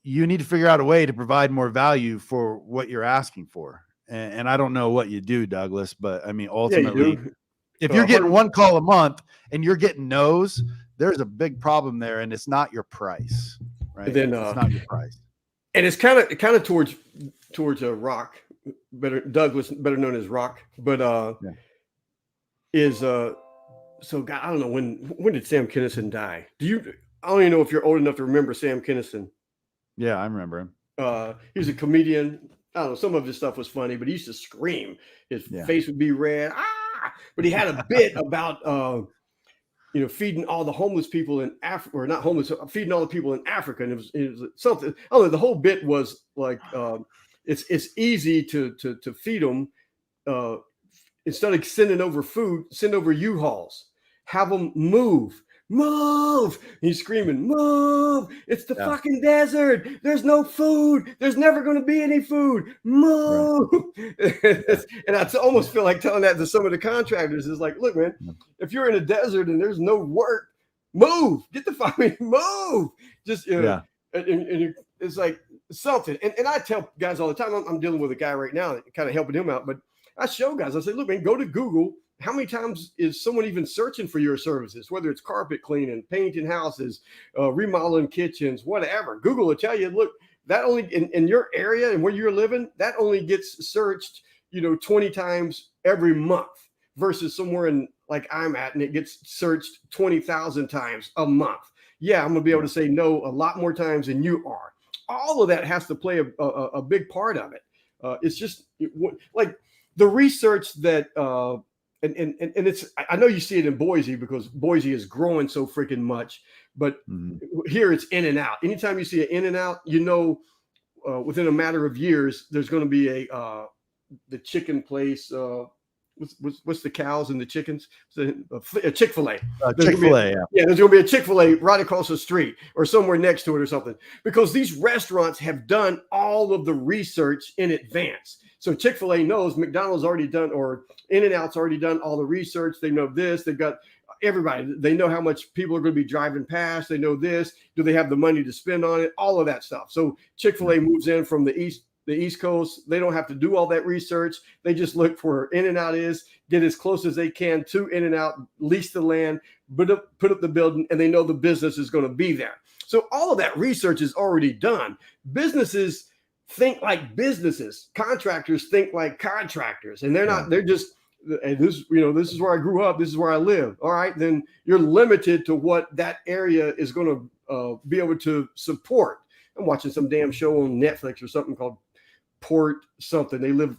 you need to figure out a way to provide more value for what you're asking for. And I don't know what you do, Douglas, but I mean, ultimately, if you're getting one call a month and you're getting no's, there's a big problem there, and it's not your price, right? Then, it's not your price. And it's kind of towards a Rock, Douglas, better known as Rock, but so God, I don't know when did Sam Kinison die? I don't even know if you're old enough to remember Sam Kinison. Yeah, I remember him. He was a comedian. I don't know, some of his stuff was funny, but he used to scream. His face would be red. But he had a bit about feeding all the homeless people in Africa, or not homeless, feeding all the people in Africa. And it was something. Oh, the whole bit was like, it's easy to feed them. Instead of sending over food, send over U-Hauls. Have them move. He's screaming, move. It's the fucking desert. There's no food. There's never going to be any food. Move. Right. And I almost feel like telling that to some of the contractors is like, look, man, if you're in a desert and there's no work, move. Get the fucking move. Just, and it's like something. And I tell guys all the time, I'm dealing with a guy right now, kind of helping him out, but I show guys, I say, look, man, go to Google. How many times is someone even searching for your services, whether it's carpet cleaning, painting houses, remodeling kitchens, whatever? Google will tell you, look, that only in your area and where you're living, that only gets searched, 20 times every month versus somewhere in like I'm at, and it gets searched 20,000 times a month. Yeah, I'm going to be able to say no a lot more times than you are. All of that has to play a big part of it. It's just like the research that, and it's, I know you see it in Boise because Boise is growing so freaking much, but here it's in and out. Anytime you see an in and out, within a matter of years, there's going to be the chicken place. What's the cows and the chickens? A Chick-fil-A. Chick-fil-A, yeah. There's going to be a Chick-fil-A right across the street or somewhere next to it or something, because these restaurants have done all of the research in advance. So Chick-fil-A knows, McDonald's already done, or In-N-Out's already done all the research. They know this. They've got everybody. They know how much people are going to be driving past. They know this. Do they have the money to spend on it? All of that stuff. So Chick-fil-A moves in from the East Coast. They don't have to do all that research. They just look for where In-N-Out is, get as close as they can to In-N-Out, lease the land, put up the building, and they know the business is going to be there. So all of that research is already done. Businesses think like businesses. Contractors think like contractors, and they're not. They're just, and this is where I grew up. This is where I live. All right, then you're limited to what that area is going to be able to support. I'm watching some damn show on Netflix or something called Port something. They live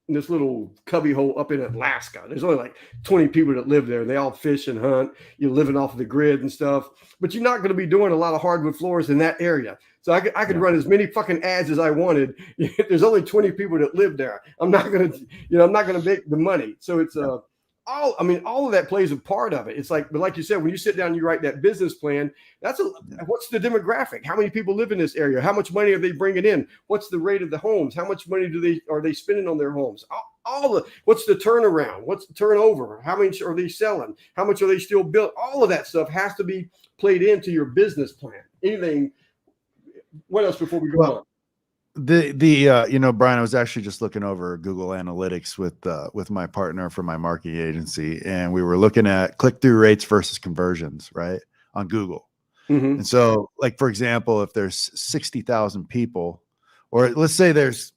in this little cubby hole up in Alaska. There's only like 20 people that live there. They all fish and hunt. You're living off of the grid and stuff, but you're not going to be doing a lot of hardwood floors in that area. So I could run as many fucking ads as I wanted. There's only 20 people that live there. I'm not going to make the money. So it's all of that plays a part of it. It's like, but like you said, when you sit down, and you write that business plan. What's the demographic? How many people live in this area? How much money are they bringing in? What's the rate of the homes? How much money are they spending on their homes? What's the turnaround? What's the turnover? How much are they selling? How much are they still built? All of that stuff has to be played into your business plan. Anything? What else before we go on? Brian, I was actually just looking over Google Analytics with my partner for my marketing agency, and we were looking at click-through rates versus conversions, right, on Google. Mm-hmm. And so, like, for example, if there's 60,000 people, or let's say there's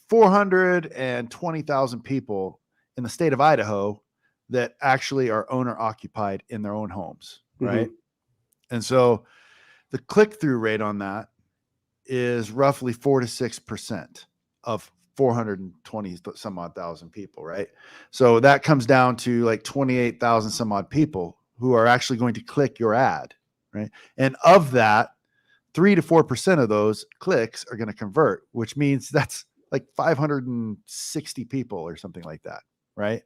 420,000 people in the state of Idaho that actually are owner occupied in their own homes, right? Mm-hmm. And so the click-through rate on that is roughly 4 to 6% of 420 some odd thousand people, right? So that comes down to like 28,000 some odd people who are actually going to click your ad, right? And of that, 3 to 4% of those clicks are going to convert, which means that's like 560 people or something like that, right?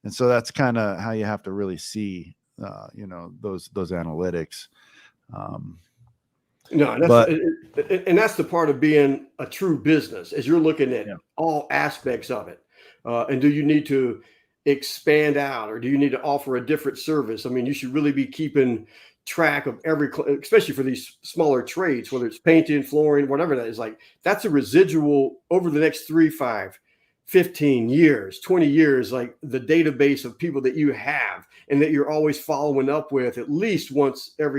And so that's kind of how you have to really see, those analytics. That's the part of being a true business, as you're looking at all aspects of it. And do you need to expand out, or do you need to offer a different service? I mean, you should really be keeping track of especially for these smaller trades, whether it's painting, flooring, whatever that is. Like, that's a residual over the next 3, 5, 15 years, 20 years, like the database of people that you have and that you're always following up with at least once at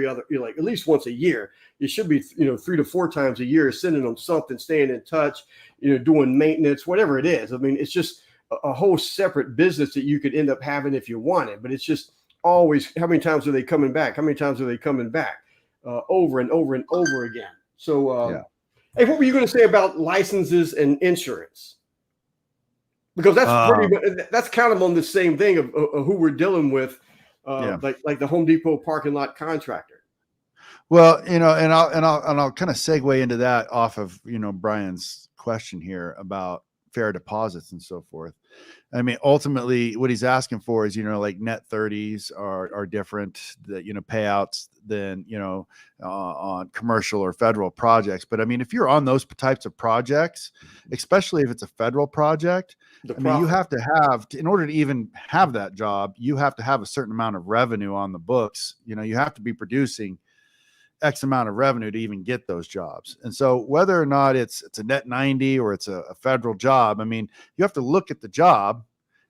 least once a year. You should be, 3 to 4 times a year, sending them something, staying in touch, doing maintenance, whatever it is. I mean, it's just a whole separate business that you could end up having if you wanted, but it's just always, how many times are they coming back? How many times are they coming back over and over and over again? So, Hey, what were you going to say about licenses and insurance? Because that's kind of on the same thing of who we're dealing with, like the Home Depot parking lot contractor. Well, and I'll kind of segue into that off of Brian's question here about fair deposits and so forth. I mean, ultimately, what he's asking for is like net 30s are different, that payouts than on commercial or federal projects. But I mean, if you're on those types of projects, especially if it's a federal project, you have to have, in order to even have that job, you have to have a certain amount of revenue on the books. You have to be producing X amount of revenue to even get those jobs. And so whether or not it's a net 90 or it's a federal job, I mean, you have to look at the job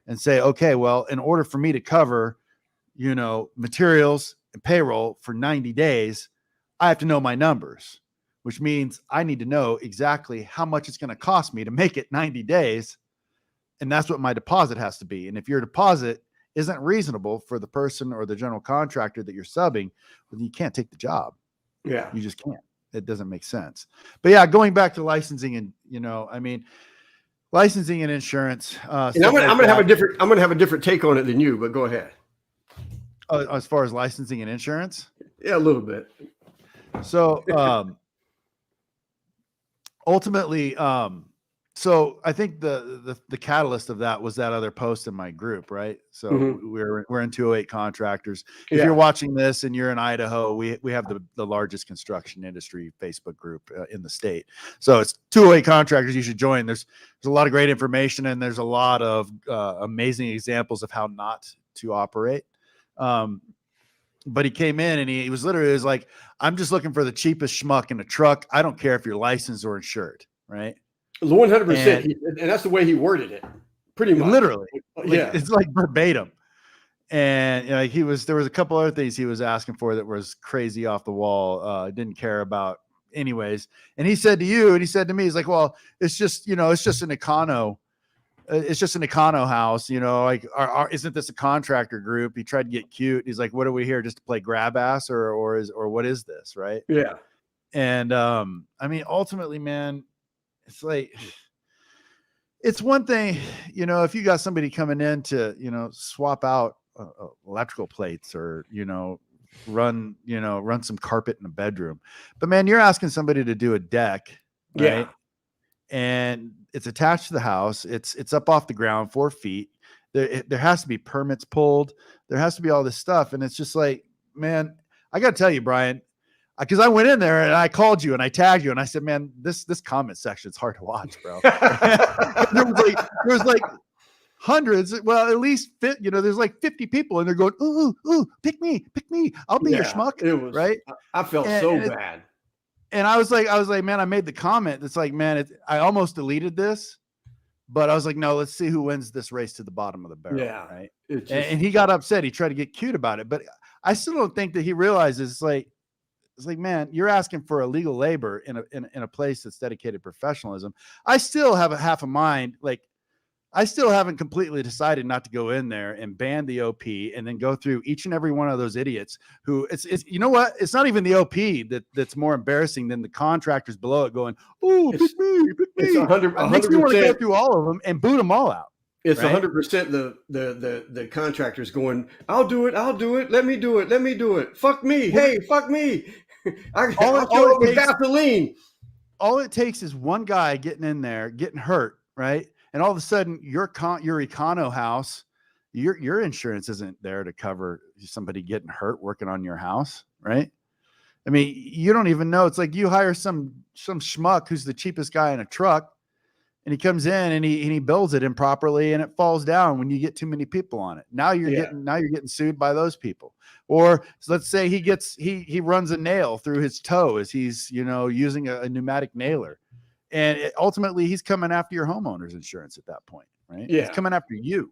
and say, okay, well, in order for me to cover, materials and payroll for 90 days, I have to know my numbers, which means I need to know exactly how much it's going to cost me to make it 90 days. And that's what my deposit has to be. And if your deposit isn't reasonable for the person or the general contractor that you're subbing, well, you can't take the job. Yeah, you just can't. It doesn't make sense. But yeah, going back to licensing and licensing and insurance. And I'm gonna have a different take on it than you. But go ahead. As far as licensing and insurance, yeah, a little bit. So ultimately, so I think the catalyst of that was that other post in my group, right? So we're in 208 Contractors. If you're watching this and you're in Idaho, we have the largest construction industry Facebook group in the state. So it's 208 Contractors. You should join. There's a lot of great information, and there's a lot of amazing examples of how not to operate. But he came in and he was like, I'm just looking for the cheapest schmuck in a truck. I don't care if you're licensed or insured, right? 100%, and that's the way he worded it, pretty much. Literally, it's like verbatim. And there was a couple other things he was asking for that was crazy off the wall. Didn't care about, anyways. And he said to you, and he said to me, he's like, "Well, it's just an econo it's just an econo house, you know, like, isn't this a contractor group? He tried to get cute. He's like, what are we here just to play grab ass or what is this? Right. Yeah. And, I mean, ultimately, man, it's like, it's one thing, you know, if you got somebody coming in to, you know, swap out electrical plates or, you know, run some carpet in the bedroom, but man, you're asking somebody to do a deck, right? Yeah. And it's attached to the house. It's up off the ground 4 feet. There has to be permits pulled. There has to be all this stuff. And it's just like, man, I got to tell you, Brian, because I went in there and I called you and I tagged you and I said, man, this comment section is hard to watch, bro. there was like hundreds, well, at least you know, there's like 50 people and they're going, ooh, pick me, I'll be your schmuck. It was right. I felt so bad. And I was like, man, I made the comment. It's like, man, I almost deleted this, but I was like, no, let's see who wins this race to the bottom of the barrel. Yeah. Right. And he got upset. He tried to get cute about it, but I still don't think that he realizes it's like, man, you're asking for illegal labor in a place that's dedicated to professionalism. I still have a half a mind. Like, I still haven't completely decided not to go in there and ban the OP and then go through each and every one of those idiots who it's you know what? It's not even the OP that's more embarrassing than the contractors below it going, oh, pick me. It's 100%. It makes me want to go through all of them and boot them all out. It's 100% the contractors going, I'll do it. Let me do it. Fuck me. Hey, fuck me. I'll show up with Vaseline. All it takes is one guy getting in there, getting hurt, right? And all of a sudden, your econo house, your insurance isn't there to cover somebody getting hurt working on your house, right? I mean, you don't even know. It's like you hire some schmuck who's the cheapest guy in a truck, and he comes in and he builds it improperly, and it falls down when you get too many people on it. Now you're getting sued by those people. Or let's say he runs a nail through his toe as he's, you know, using a pneumatic nailer. And ultimately, he's coming after your homeowner's insurance at that point, right? Yeah. He's coming after you.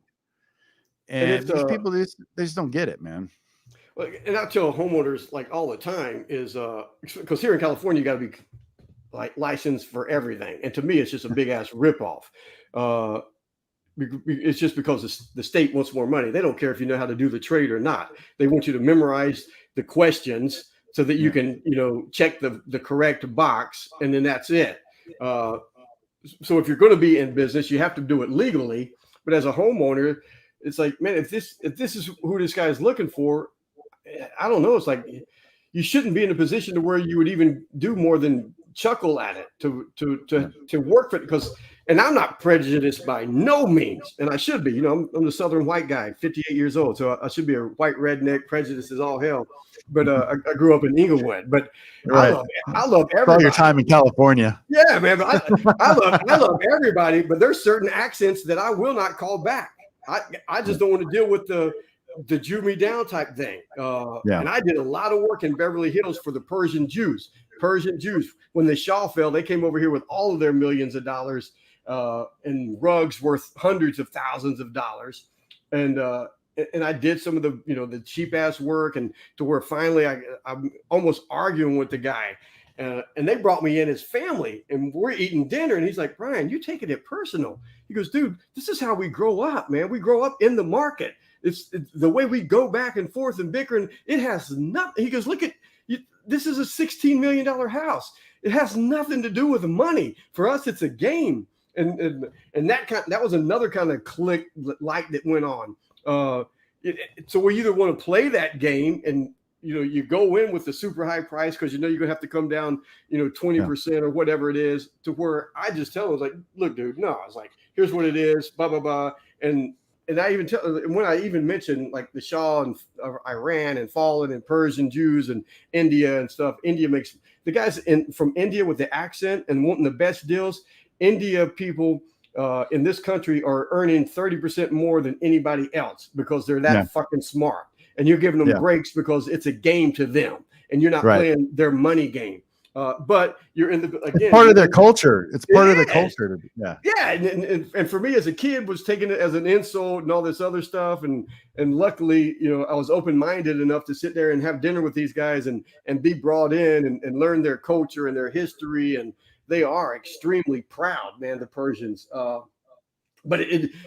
And these people, they just don't get it, man. Well, and I tell homeowners like all the time is because here in California, you got to be like licensed for everything. And to me, it's just a big ass ripoff. It's just because the state wants more money. They don't care if you know how to do the trade or not. They want you to memorize the questions so that you can, you know, check the correct box, and then that's it. So if you're going to be in business, you have to do it legally. But as a homeowner, it's like, man, if this is who this guy is looking for, I don't know. It's like you shouldn't be in a position to where you would even do more than chuckle at it to work for it. Because, and I'm not prejudiced by no means, and I should be. You know, I'm the Southern white guy, 58 years old, so I should be a white redneck. Prejudice is all hell. But I grew up in Inglewood. But right. I love everybody. All your time in California. Yeah, man. But I love everybody. But there's certain accents that I will not call back. I just don't want to deal with the Jew me down type thing. And I did a lot of work in Beverly Hills for the Persian Jews. When the Shah fell, they came over here with all of their millions of dollars and rugs worth hundreds of thousands of dollars. And I did some of the, you know, the cheap ass work, and to where finally I'm almost arguing with the guy. And they brought me in as family, and we're eating dinner. And he's like, Brian, you're taking it personal. He goes, dude, this is how we grow up, man. We grow up in the market. It's the way we go back and forth and bicker. And it has nothing. He goes, look at you. This is a $16 million house. It has nothing to do with the money. For us, it's a game. And that was another kind of click light that went on. So we either want to play that game and, you know, you go in with the super high price because you know you're gonna have to come down, you know, 20% or whatever it is, to where I just tell them, I was like, look, dude, no, I was like, here's what it is, blah blah blah, and I even when I even mentioned like the Shah and Iran and fallen and Persian Jews and India and stuff. India makes the guys from India with the accent and wanting the best deals. India people in this country are earning 30% more than anybody else because they're that fucking smart. And you're giving them breaks because it's a game to them, and you're not playing their money game. But you're in the again. It's part of their culture. It's part of the culture. And for me as a kid, was taking it as an insult and all this other stuff. And luckily, you know, I was open-minded enough to sit there and have dinner with these guys and be brought in and learn their culture and their history. And they are extremely proud, man. The Persians. But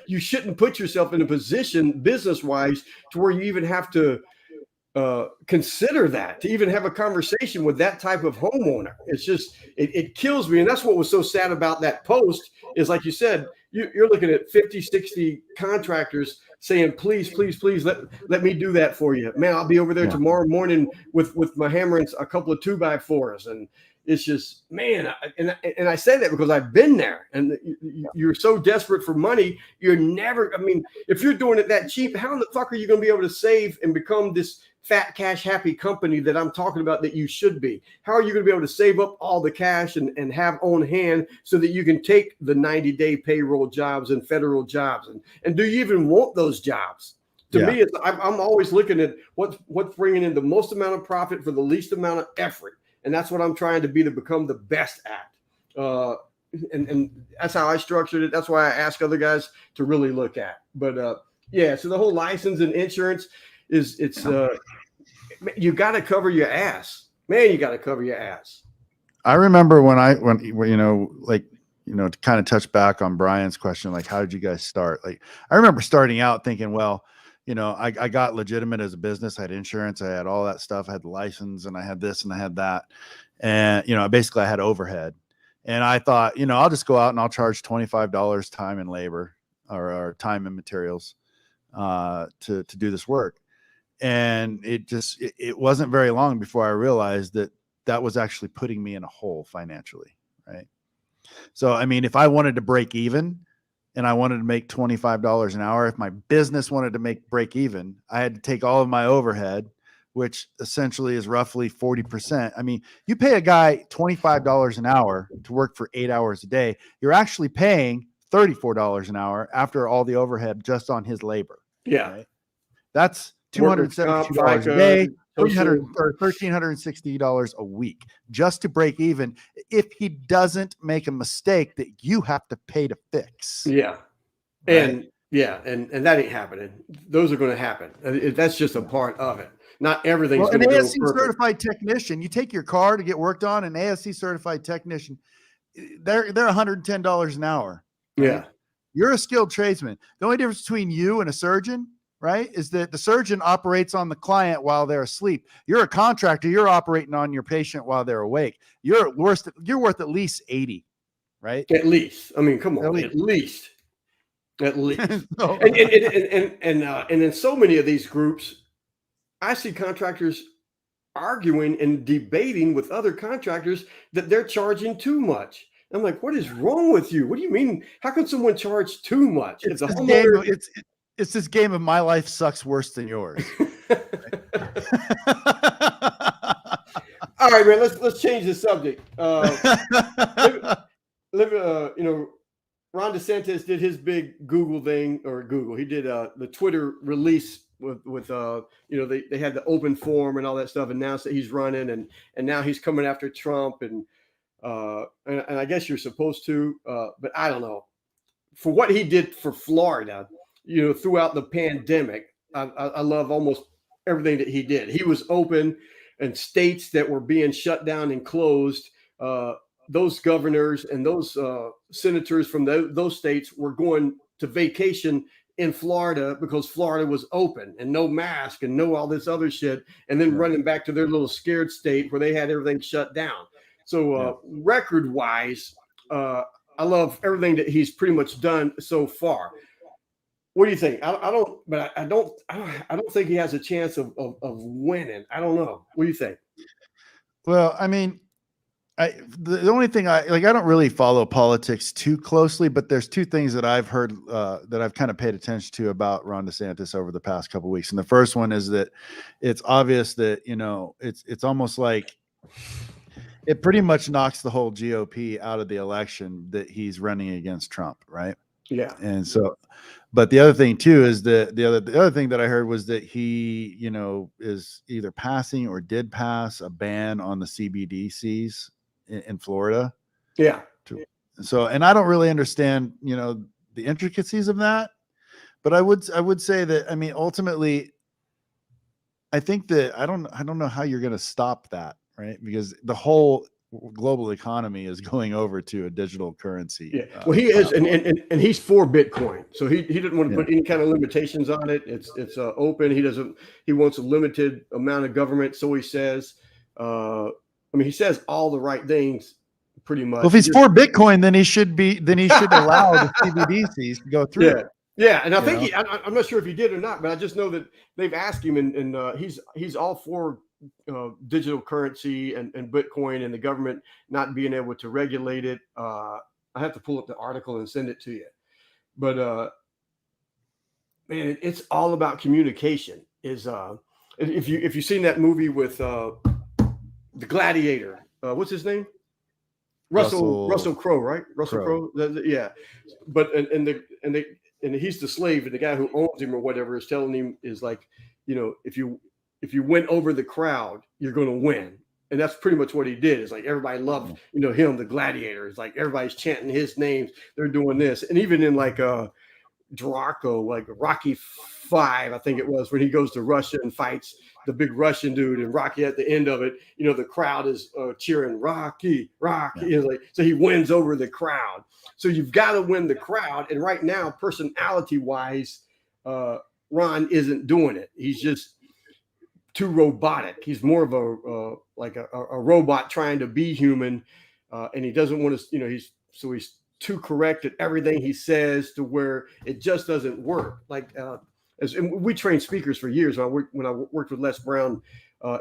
you shouldn't put yourself in a position business wise to where you even have to consider that, to even have a conversation with that type of homeowner. It's just, it kills me. And that's what was so sad about that post is, like you said, you're looking at 50, 60 contractors saying, please, please, please let me do that for you. Man, I'll be over there tomorrow morning with my hammer and a couple of 2x4s. And it's just, man, and I say that because I've been there, and you're so desperate for money. You're never, I mean, if you're doing it that cheap, how in the fuck are you going to be able to save and become this fat cash happy company that I'm talking about that you should be? How are you going to be able to save up all the cash and have on hand so that you can take the 90-day payroll jobs and federal jobs? And do you even want those jobs? To me, I'm always looking at what's bringing in the most amount of profit for the least amount of effort. And that's what I'm trying to be, to become the best at. And that's how I structured it. That's why I ask other guys to really look at. But so the whole license and insurance you got to cover your ass, man. You got to cover your ass. I remember when to kind of touch back on Brian's question, like, how did you guys start? Like, I remember starting out thinking, well, I got legitimate as a business. I had insurance. I had all that stuff. I had the license, and I had this and I had that. And, basically I had overhead, and I thought, I'll just go out and I'll charge $25 time and labor or time and materials to do this work. And it wasn't very long before I realized that was actually putting me in a hole financially. Right. So, I mean, if I wanted to break even and I wanted to make $25 an hour, if my business wanted to break even, I had to take all of my overhead, which essentially is roughly 40%. I mean, you pay a guy $25 an hour to work for 8 hours a day. You're actually paying $34 an hour after all the overhead just on his labor. Yeah. Right? That's $272 a day, $1,360 a week, just to break even, if he doesn't make a mistake that you have to pay to fix. Yeah. Right? And that ain't happening. Those are going to happen. That's just a part of it. Not everything's going to go perfect. An ASC certified technician, you take your car to get worked on, an ASC certified technician, they're $110 an hour. Right? Yeah. You're a skilled tradesman. The only difference between you and a surgeon, right, is that the surgeon operates on the client while they're asleep. You're a contractor. You're operating on your patient while they're awake. You're worth at least 80, right? At least. I mean, come on, at least. And in so many of these groups, I see contractors arguing and debating with other contractors that they're charging too much. I'm like, what is wrong with you? What do you mean? How can someone charge too much? It's this game of my life sucks worse than yours. All right, man. Let's change the subject. Ron DeSantis did his big Google thing, He did the Twitter release with they had the open forum and all that stuff, announced that he's running, and now he's coming after Trump, and I guess you're supposed to, but I don't know. For what he did for Florida, throughout the pandemic, I love almost everything that he did. He was open, and states that were being shut down and closed, those governors and those senators from those states were going to vacation in Florida because Florida was open and no mask and no all this other shit, and then running back to their little scared state where they had everything shut down. So record-wise, I love everything that he's pretty much done so far. What do you think? I don't think he has a chance of winning. I don't know. What do you think? Well, I mean, the only thing I don't really follow politics too closely, but there's two things that I've heard that I've kind of paid attention to about Ron DeSantis over the past couple of weeks. And the first one is that it's obvious that, it's almost like it pretty much knocks the whole GOP out of the election that he's running against Trump. Right. Yeah. And so, but the other thing too is that the other thing that I heard was that he, is either passing or did pass a ban on the CBDCs in Florida. Yeah. So, and I don't really understand, the intricacies of that, but I would say that, I mean, ultimately, I think that I don't know how you're going to stop that, right? Because the whole global economy is going over to a digital currency. Yeah, well, he is, and he's for Bitcoin, so he didn't want to Yeah. put any kind of limitations on it. It's open. He wants a limited amount of government, so he says. I mean, he says all the right things, pretty much. Well, if he's for Bitcoin, then he should allow the CBDCs to go through. Yeah, yeah, and I think I'm not sure if he did or not, but I just know that they've asked him, and he's all for digital currency and Bitcoin, and the government not being able to regulate it. I have to pull up the article and send it to you, but man, it's all about communication. Is if you've seen that movie with the Gladiator, what's his name? Russell Crowe, right? Russell Crowe. Yeah, but and he's the slave, and the guy who owns him or whatever is telling him is like, if you win over the crowd, you're going to win. And that's pretty much what he did. It's like everybody loved, him, the Gladiator. It's like everybody's chanting his names. They're doing this. And even in like Draco, like Rocky 5, I think it was, when he goes to Russia and fights the big Russian dude, and Rocky at the end of it, the crowd is cheering Rocky. Yeah. So he wins over the crowd. So you've got to win the crowd. And right now, personality wise, Ron isn't doing it. He's just too robotic. He's more of a robot trying to be human, and he doesn't want to. He's too correct at everything he says to where it just doesn't work. Like and we trained speakers for years. When I worked with Les Brown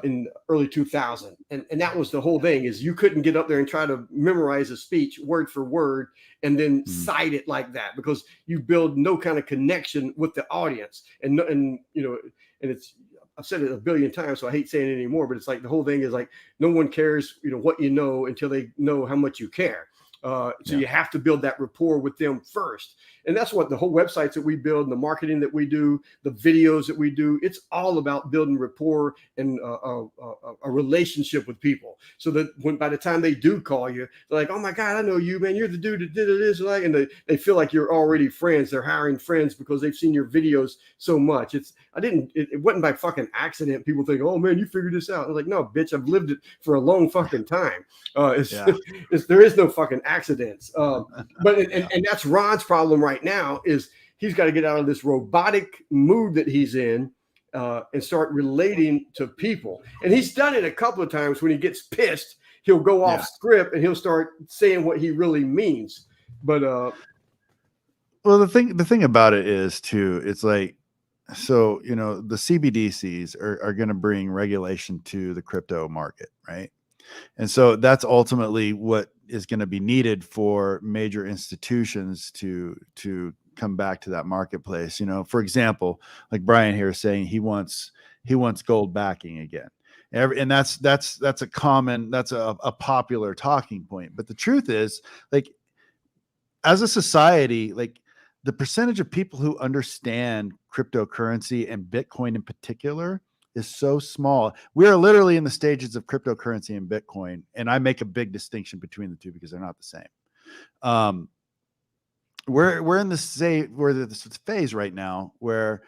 in early 2000, and that was the whole thing, is you couldn't get up there and try to memorize a speech word for word and then cite it like that, because you build no kind of connection with the audience, and it's. I've said it a billion times, so I hate saying it anymore, but it's like the whole thing is like, no one cares, what you know until they know how much you care. You have to build that rapport with them first. And that's what the whole websites that we build, and the marketing that we do, the videos that we do, it's all about building rapport and a relationship with people. So that by the time they do call you, they're like, oh my God, I know you, man. You're the dude that did this. And they feel like you're already friends. They're hiring friends because they've seen your videos so much. It wasn't by fucking accident. People think, oh man, you figured this out. I was like, no, bitch, I've lived it for a long fucking time. There is no fucking accidents. But that's Ron's problem right now, is he's got to get out of this robotic mood that he's in and start relating to people. And he's done it a couple of times. When he gets pissed, he'll go off script and he'll start saying what he really means. But well, the thing about it is too, it's like, so the CBDCs are going to bring regulation to the crypto market, right? And so that's ultimately what is going to be needed for major institutions to come back to that marketplace. For example, like Brian here is saying, he wants gold backing again. And that's a popular talking point. But the truth is, like, as a society, like, the percentage of people who understand cryptocurrency and Bitcoin in particular is so small. We are literally in the stages of cryptocurrency and Bitcoin, and I make a big distinction between the two because they're not the same. We're in this phase right now where,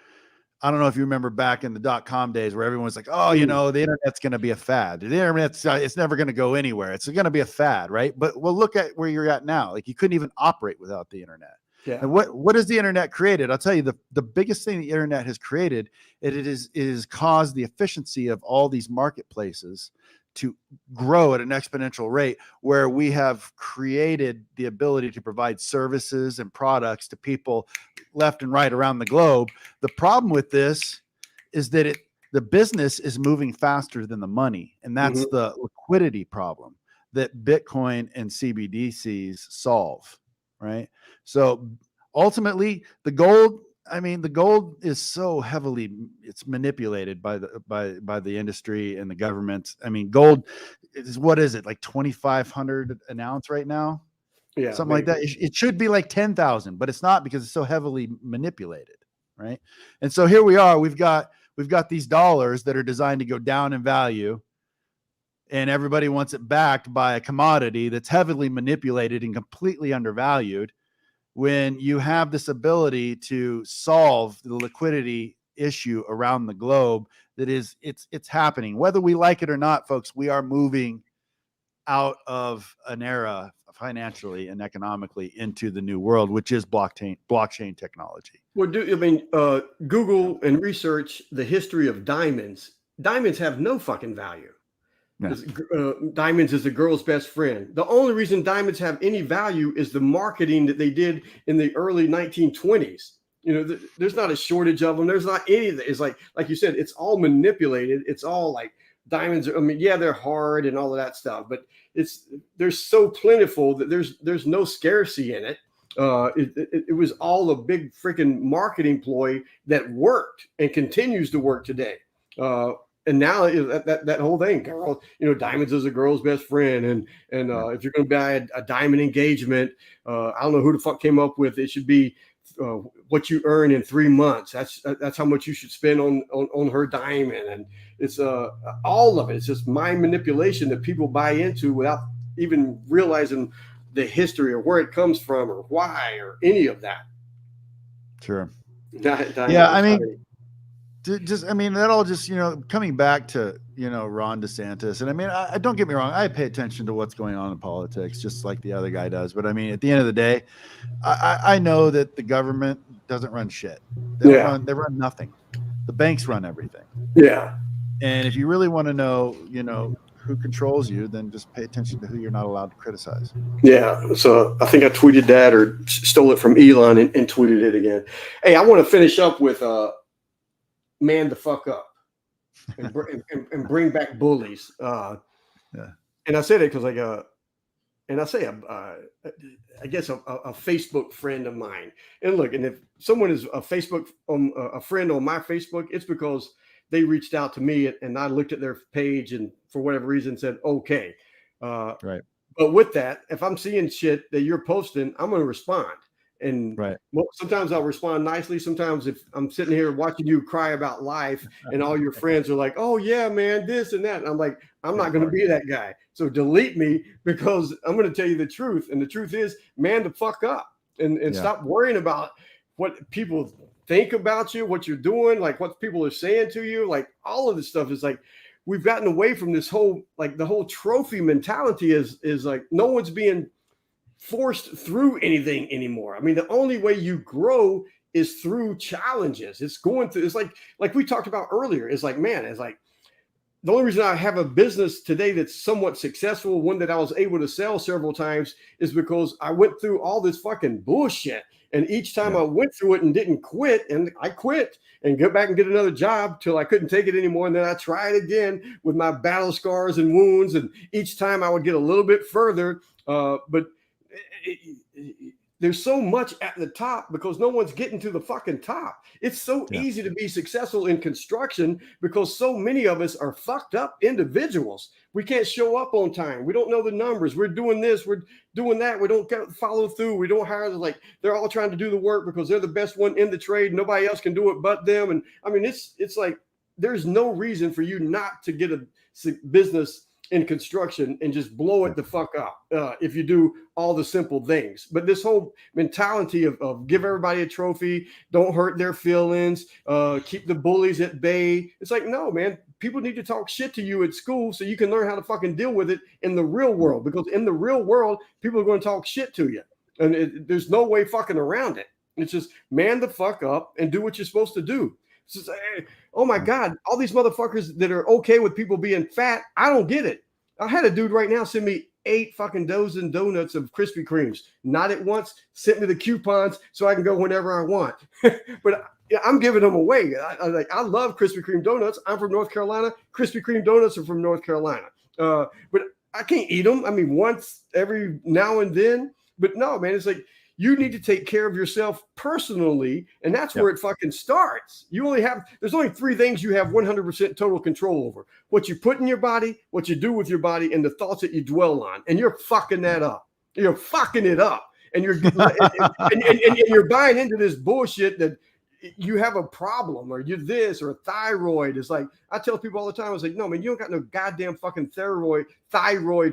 I don't know if you remember back in the .com days, where everyone was like, oh, the internet's going to be a fad. The internet's it's never going to go anywhere. It's going to be a fad, right? But look at where you're at now. Like, you couldn't even operate without the internet. Yeah. And what has the internet created? I'll tell you, the biggest thing the internet has created, it is caused the efficiency of all these marketplaces to grow at an exponential rate, where we have created the ability to provide services and products to people left and right around the globe. The problem with this is that the business is moving faster than the money, and that's the liquidity problem that Bitcoin and CBDCs solve. Right. So ultimately, the gold is so heavily, it's manipulated by the industry and the government. I mean, gold is, what is it, like 2,500 an ounce right now? Yeah, something like that. It should be like 10,000, but it's not, because it's so heavily manipulated. Right. And so here we are, we've got these dollars that are designed to go down in value, and everybody wants it backed by a commodity that's heavily manipulated and completely undervalued, when you have this ability to solve the liquidity issue around the globe. That is, it's happening. Whether we like it or not, folks, we are moving out of an era financially and economically into the new world, which is blockchain technology. Well, Google and research the history of diamonds. Diamonds have no fucking value. Yeah. Diamonds is a girl's best friend. The only reason diamonds have any value is the marketing that they did in the early 1920s. There's not a shortage of them. There's not any of that. It's like you said, it's all manipulated. It's all like diamonds. I mean, yeah, they're hard and all of that stuff, but they're so plentiful that there's no scarcity in it. It was all a big freaking marketing ploy that worked and continues to work today. And now that whole thing, girl, diamonds is a girl's best friend. And if you're going to buy a diamond engagement, I don't know who the fuck came up with it. Should be what you earn in 3 months. That's how much you should spend on her diamond. And it's all of it. It's just mind manipulation that people buy into without even realizing the history or where it comes from or why or any of that. Sure. Yeah, I mean, that all just, coming back to, Ron DeSantis. And I mean, I don't get me wrong. I pay attention to what's going on in politics, just like the other guy does. But I mean, at the end of the day, I know that the government doesn't run shit. They run nothing. The banks run everything. Yeah. And if you really want to know, who controls you, then just pay attention to who you're not allowed to criticize. Yeah. So I think I tweeted that or stole it from Elon and tweeted it again. Hey, I want to finish up with man the fuck up and bring back bullies. And I said it because I guess a Facebook friend of mine. And look, and if someone is a Facebook a friend on my Facebook, it's because they reached out to me and I looked at their page and for whatever reason said, okay. Right. But with that, if I'm seeing shit that you're posting, I'm going to respond. And sometimes I'll respond nicely. Sometimes if I'm sitting here watching you cry about life and all your friends are like, oh yeah, man, this and that. And I'm like, I'm not going to be that guy. So delete me because I'm going to tell you the truth. And the truth is, man, the fuck up and stop worrying about what people think about you, what you're doing, like what people are saying to you. Like all of this stuff is like, we've gotten away from this whole, like the whole trophy mentality is like no one's being forced through anything anymore. I mean, the only way you grow is through challenges. It's going through, it's like we talked about earlier. It's like, man, it's like the only reason I have a business today that's somewhat successful, one that I was able to sell several times, is because I went through all this fucking bullshit. And each time I went through it and didn't quit, and I quit and go back and get another job till I couldn't take it anymore. And then I tried again with my battle scars and wounds. And each time I would get a little bit further. But there's so much at the top because no one's getting to the fucking top. It's so easy to be successful in construction because so many of us are fucked up individuals. We can't show up on time. We don't know the numbers. We're doing this. We're doing that. We don't follow through. We don't hire. Like they're all trying to do the work because they're the best one in the trade. Nobody else can do it but them. And I mean, it's like there's no reason for you not to get a business in construction and just blow it the fuck up if you do all the simple things. But this whole mentality of give everybody a trophy, don't hurt their feelings, keep the bullies at bay. It's like, no, man, people need to talk shit to you at school so you can learn how to fucking deal with it in the real world. Because in the real world, people are going to talk shit to you. And there's no way fucking around it. It's just man the fuck up and do what you're supposed to do. It's just, oh my God, all these motherfuckers that are okay with people being fat, I don't get it. I had a dude right now send me 8 fucking dozen donuts of Krispy Kremes. Not at once, sent me the coupons so I can go whenever I want. But I'm giving them away. I love Krispy Kreme donuts. I'm from North Carolina. Krispy Kreme donuts are from North Carolina. But I can't eat them. I mean, once every now and then. But no, man, it's like, you need to take care of yourself personally, and that's where it fucking starts. There's only 3 things you have 100% total control over: what you put in your body, what you do with your body, and the thoughts that you dwell on. And you're fucking that up. You're fucking it up, and you're and you're buying into this bullshit that you have a problem or you're this or thyroid. It's like I tell people all the time. I was like, no, man, you don't got no goddamn fucking thyroid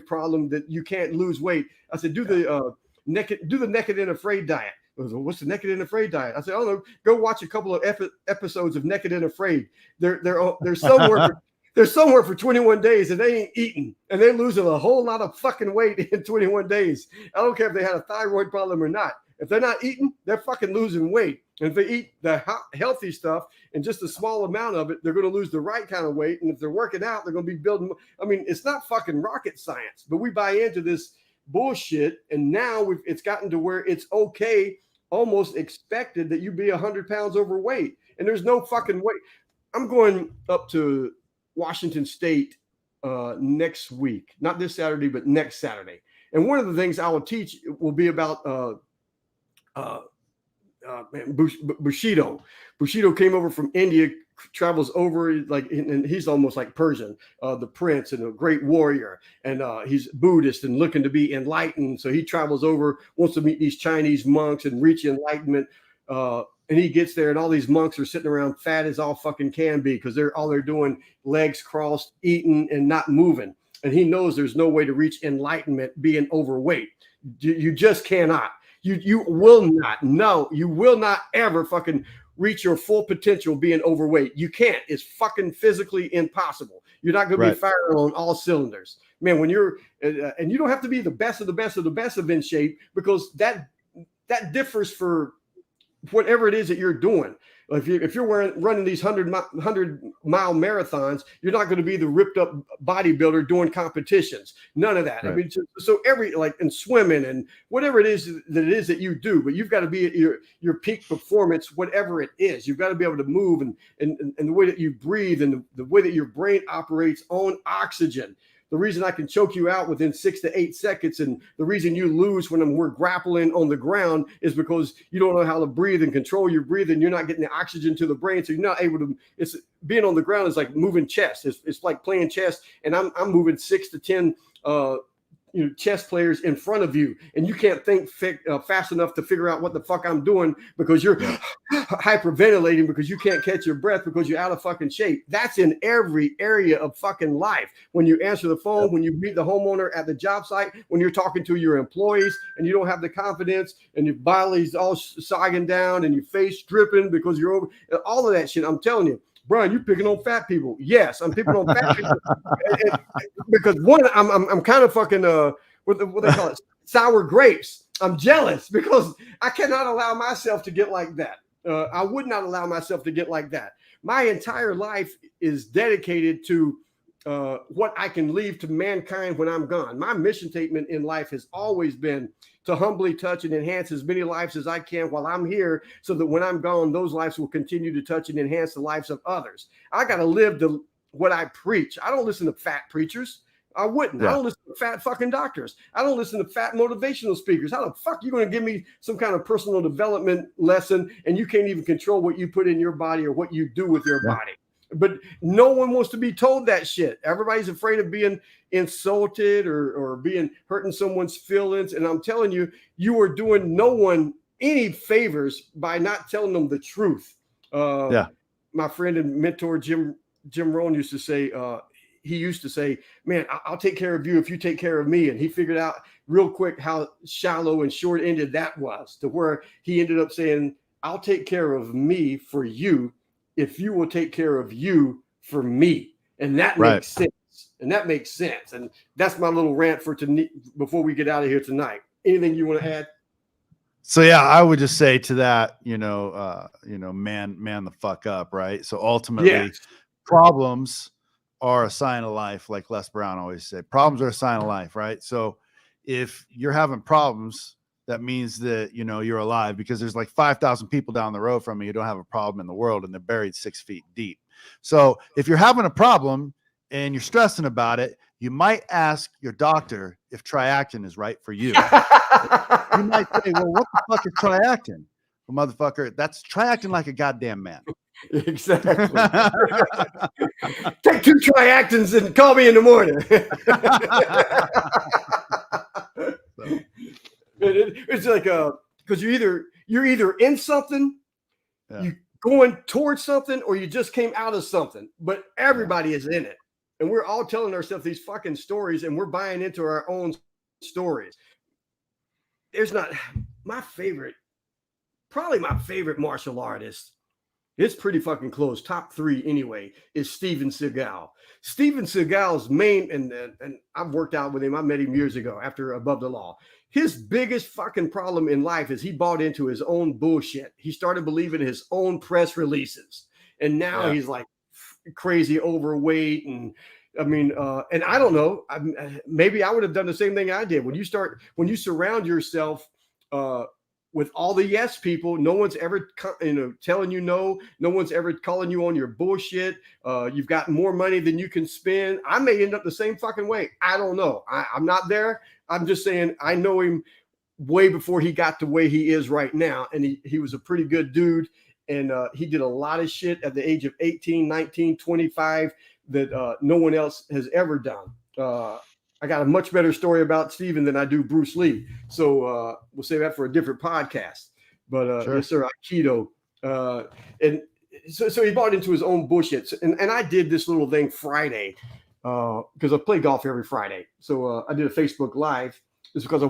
problem that you can't lose weight. I said, do the Naked and Afraid diet. What's the Naked and Afraid diet? I said, oh no, go watch a couple of episodes of Naked and Afraid. They're somewhere they're somewhere for 21 days and they ain't eating, and they're losing a whole lot of fucking weight in 21 days. I don't care if they had a thyroid problem or not. If they're not eating, they're fucking losing weight. And if they eat the healthy stuff and just a small amount of it, they're going to lose the right kind of weight. And if they're working out, they're going to be building. I mean, it's not fucking rocket science, but we buy into this bullshit. And now it's gotten to where it's okay, almost expected that you be 100 pounds overweight. And there's no fucking way. I'm going up to Washington State next week, not this Saturday, but next Saturday. And one of the things I will teach will be about Bushido. Bushido came over from India, travels over and he's almost like Persian, the prince and a great warrior. And he's Buddhist and looking to be enlightened. So he travels over, wants to meet these Chinese monks and reach enlightenment. And he gets there and all these monks are sitting around fat as all fucking can be because they're doing legs crossed, eating and not moving. And he knows there's no way to reach enlightenment being overweight. You just cannot. You will not. No, you will not ever fucking reach your full potential being overweight. You can't. It's fucking physically impossible. You're not going to be firing on all cylinders. Man, when you're, and you don't have to be the best of the best of the best of in shape, because that differs for whatever it is that you're doing. If you're running these 100-mile marathons, you're not going to be the ripped up bodybuilder doing competitions. None of that. Right. I mean, so in swimming and whatever it is that you do, but you've got to be at your peak performance, whatever it is. You've got to be able to move and the way that you breathe and the way that your brain operates on oxygen. The reason I can choke you out within 6 to 8 seconds, and the reason you lose when we're grappling on the ground, is because you don't know how to breathe and control your breathing. You're not getting the oxygen to the brain, so you're not able to. It's being on the ground is like moving chess. It's like playing chess, and I'm moving 6 to 10 chess players in front of you, and you can't think fast enough to figure out what the fuck I'm doing because you're hyperventilating because you can't catch your breath because you're out of fucking shape. That's in every area of fucking life. When you answer the phone, when you meet the homeowner at the job site, when you're talking to your employees and you don't have the confidence and your body's all sagging down and your face dripping because you're over, all of that shit. I'm telling you, Brian, you're picking on fat people. Yes, I'm picking on fat people because one, I'm kind of fucking what they call it, sour grapes. I'm jealous because I cannot allow myself to get like that. I would not allow myself to get like that. My entire life is dedicated to what I can leave to mankind when I'm gone. My mission statement in life has always been to humbly touch and enhance as many lives as I can while I'm here, so that when I'm gone, those lives will continue to touch and enhance the lives of others. I got to live what I preach. I don't listen to fat preachers. I wouldn't. Yeah. I don't listen to fat fucking doctors. I don't listen to fat motivational speakers. How the fuck are you going to give me some kind of personal development lesson and you can't even control what you put in your body or what you do with your body? But no one wants to be told that shit. Everybody's afraid of being insulted or hurting someone's feelings. And I'm telling you, you are doing no one any favors by not telling them the truth. My friend and mentor, Jim Rohn, used to say, man, I'll take care of you if you take care of me. And he figured out real quick how shallow and short-ended that was, to where he ended up saying, I'll take care of me for you if you will take care of you for me. And that makes sense. And that makes sense. And that's my little rant for before we get out of here tonight. Anything you want to add? So, yeah, I would just say to that, man the fuck up. Right. So ultimately problems are a sign of life. Like Les Brown always said, problems are a sign of life. Right. So if you're having problems, that means that, you're alive, because there's like 5,000 people down the road from me who don't have a problem in the world, and they're buried 6 feet deep. So if you're having a problem and you're stressing about it, you might ask your doctor if Triactin is right for you. You might say, well, what the fuck is Triactin? Well, motherfucker, that's Triactin like a goddamn man. Exactly. Take 2 Triactins and call me in the morning. It's like because you're either in something, you going towards something, or you just came out of something. But everybody is in it, and we're all telling ourselves these fucking stories, and we're buying into our own stories. There's not probably my favorite martial artist It's pretty fucking close. Top 3 anyway is Steven Seagal. Steven Seagal's main, and I've worked out with him. I met him years ago after Above the Law. His biggest fucking problem in life is he bought into his own bullshit. He started believing his own press releases. And now he's like crazy overweight. And I mean, and I don't know, maybe I would have done the same thing I did. When you surround yourself with all the yes people, no one's ever telling you no. No one's ever calling you on your bullshit. You've got more money than you can spend. I may end up the same fucking way. I don't know. I'm not there. I'm just saying I know him way before he got the way he is right now. And he was a pretty good dude. And he did a lot of shit at the age of 18, 19, 25 that no one else has ever done. I got a much better story about Steven than I do Bruce Lee. So we'll save that for a different podcast. But Sure. Yes, sir, Aikido. And so he bought into his own bullshit. And I did this little thing Friday because I play golf every Friday. So I did a Facebook Live. It's because I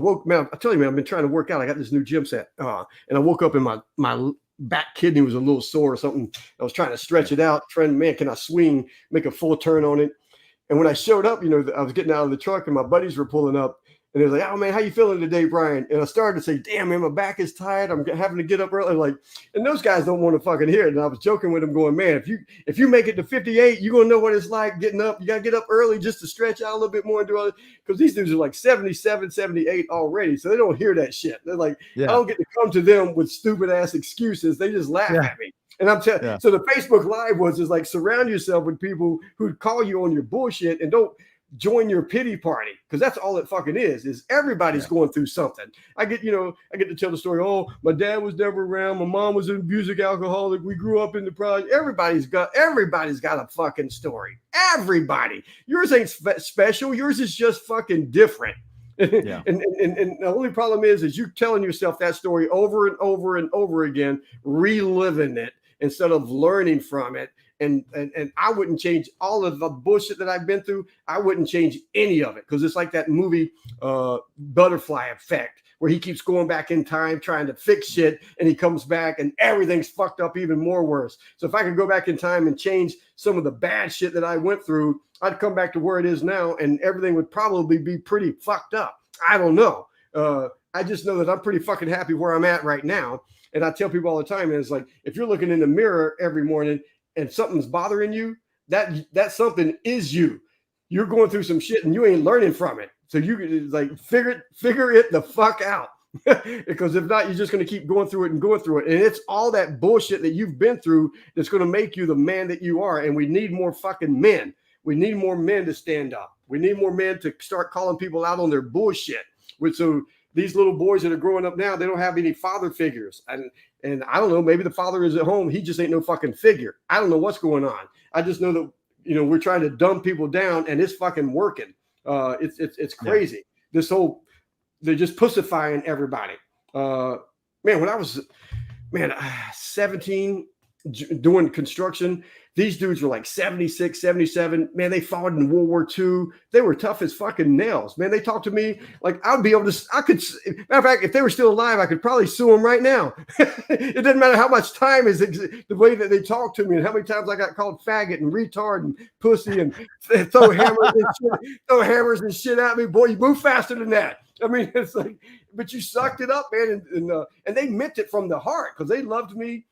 tell you, man, I've been trying to work out. I got this new gym set. And I woke up and my back kidney was a little sore or something. I was trying to stretch it out. Can I swing, make a full turn on it? And when I showed up, I was getting out of the truck and my buddies were pulling up and they was like, "Oh man, how you feeling today, Brian?" And I started to say, "Damn, man, my back is tired. I'm having to get up early." And those guys don't want to fucking hear it. And I was joking with them going, "Man, if you make it to 58, you're going to know what it's like getting up. You got to get up early just to stretch out a little bit more and do other," because these dudes are like 77, 78 already. So they don't hear that shit. They're like, I don't get to come to them with stupid ass excuses. They just laugh at me. And I'm telling you, so the Facebook Live is like surround yourself with people who call you on your bullshit and don't join your pity party, because that's all it fucking is everybody's going through something. I get to tell the story. Oh, my dad was never around. My mom was a music alcoholic. We grew up in the project. Everybody's got a fucking story. Everybody. Yours ain't special. Yours is just fucking different. Yeah. and the only problem is you telling yourself that story over and over and over again, reliving it instead of learning from it. And I wouldn't change all of the bullshit that I've been through. I wouldn't change any of it, because it's like that movie Butterfly Effect, where he keeps going back in time trying to fix shit, and he comes back and everything's fucked up even more worse. So if I could go back in time and change some of the bad shit that I went through, I'd come back to where it is now and everything would probably be pretty fucked up. I don't know. I just know that I'm pretty fucking happy where I'm at right now. And I tell people all the time, and it's like, if you're looking in the mirror every morning and something's bothering you, that something is you. You're going through some shit and you ain't learning from it. So you like figure it the fuck out. Because if not, you're just going to keep going through it. And it's all that bullshit that you've been through that's going to make you the man that you are. And we need more fucking men. We need more men to stand up. We need more men to start calling people out on their bullshit. So these little boys that are growing up now, they don't have any father figures. And I don't know, maybe the father is at home. He just ain't no fucking figure. I don't know what's going on. I just know that, we're trying to dumb people down and it's fucking working. It's crazy. Yeah. They're just pussifying everybody. When I was 17 doing construction, these dudes were like 76, 77. Man, they fought in World War II. They were tough as fucking nails. Man, they talked to me like matter of fact, if they were still alive, I could probably sue them right now. It doesn't matter how much time is the way that they talk to me and how many times I got called faggot and retard and pussy and throw hammers and shit at me. Boy, you move faster than that. I mean, it's like, but you sucked it up, man. And they meant it from the heart, because they loved me.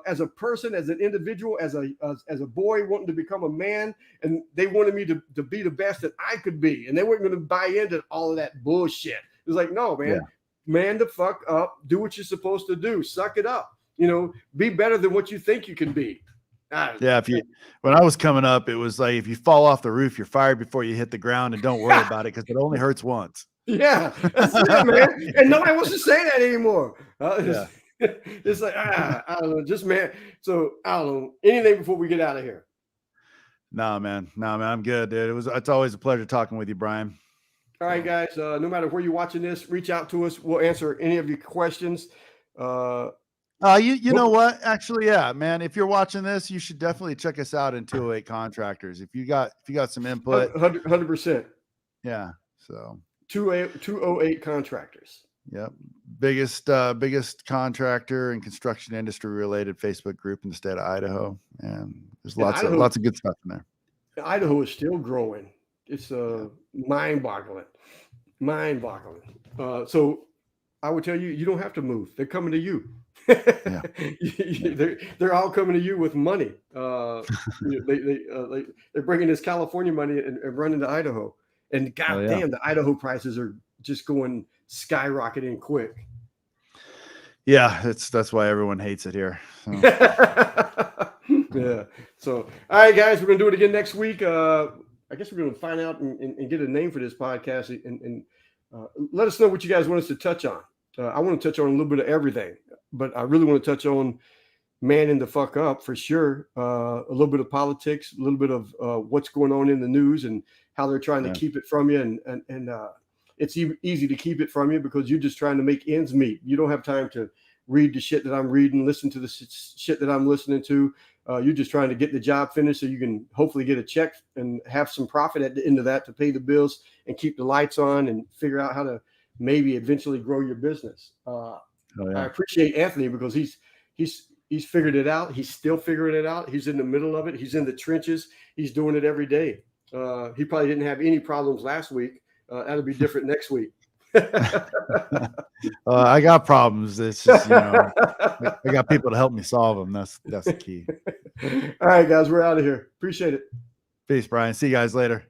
As a person, as an individual, as a boy wanting to become a man, and they wanted me to be the best that I could be, and they weren't going to buy into all of that bullshit. It was like, no, man, man the fuck up, do what you're supposed to do, suck it up, be better than what you think you can be. When I was coming up, it was like, if you fall off the roof, you're fired before you hit the ground, and don't worry about it, because it only hurts once. Yeah, that's it, man. And nobody wants to say that anymore. It's like, I don't know, just man. So I don't know anything before we get out of here. No, man, I'm good, dude. It's always a pleasure talking with you, Brian. All right, guys. No matter where you're watching this, reach out to us. We'll answer any of your questions. You know what? Actually, yeah, man. If you're watching this, you should definitely check us out in 208 Contractors. If you got some input, 100%. Yeah. So 208 Contractors. Yep. Biggest contractor and construction industry related Facebook group in the state of Idaho. And there's lots of good stuff in there. Idaho is still growing. It's mind-boggling. So I would tell you, you don't have to move. They're coming to you. Yeah. They're all coming to you with money. They're bringing this California money and running to Idaho. And goddamn, the Idaho prices are just going skyrocketing quick. Yeah, that's why everyone hates it here. So. Yeah. So, all right, guys, we're gonna do it again next week. I guess we're gonna find out and get a name for this podcast and let us know what you guys want us to touch on. I want to touch on a little bit of everything, but I really want to touch on manning the fuck up for sure. A little bit of politics, a little bit of what's going on in the news and how they're trying to keep it from you. And it's easy to keep it from you because you're just trying to make ends meet. You don't have time to read the shit that I'm reading, listen to the shit that I'm listening to. You're just trying to get the job finished so you can hopefully get a check and have some profit at the end of that to pay the bills and keep the lights on and figure out how to maybe eventually grow your business. I appreciate Anthony because he's figured it out. He's still figuring it out. He's in the middle of it. He's in the trenches. He's doing it every day. He probably didn't have any problems last week. That'll be different next week. I got problems. It's just, I got people to help me solve them. That's the key. All right, guys, we're out of here. Appreciate it. Peace, Brian. See you guys later.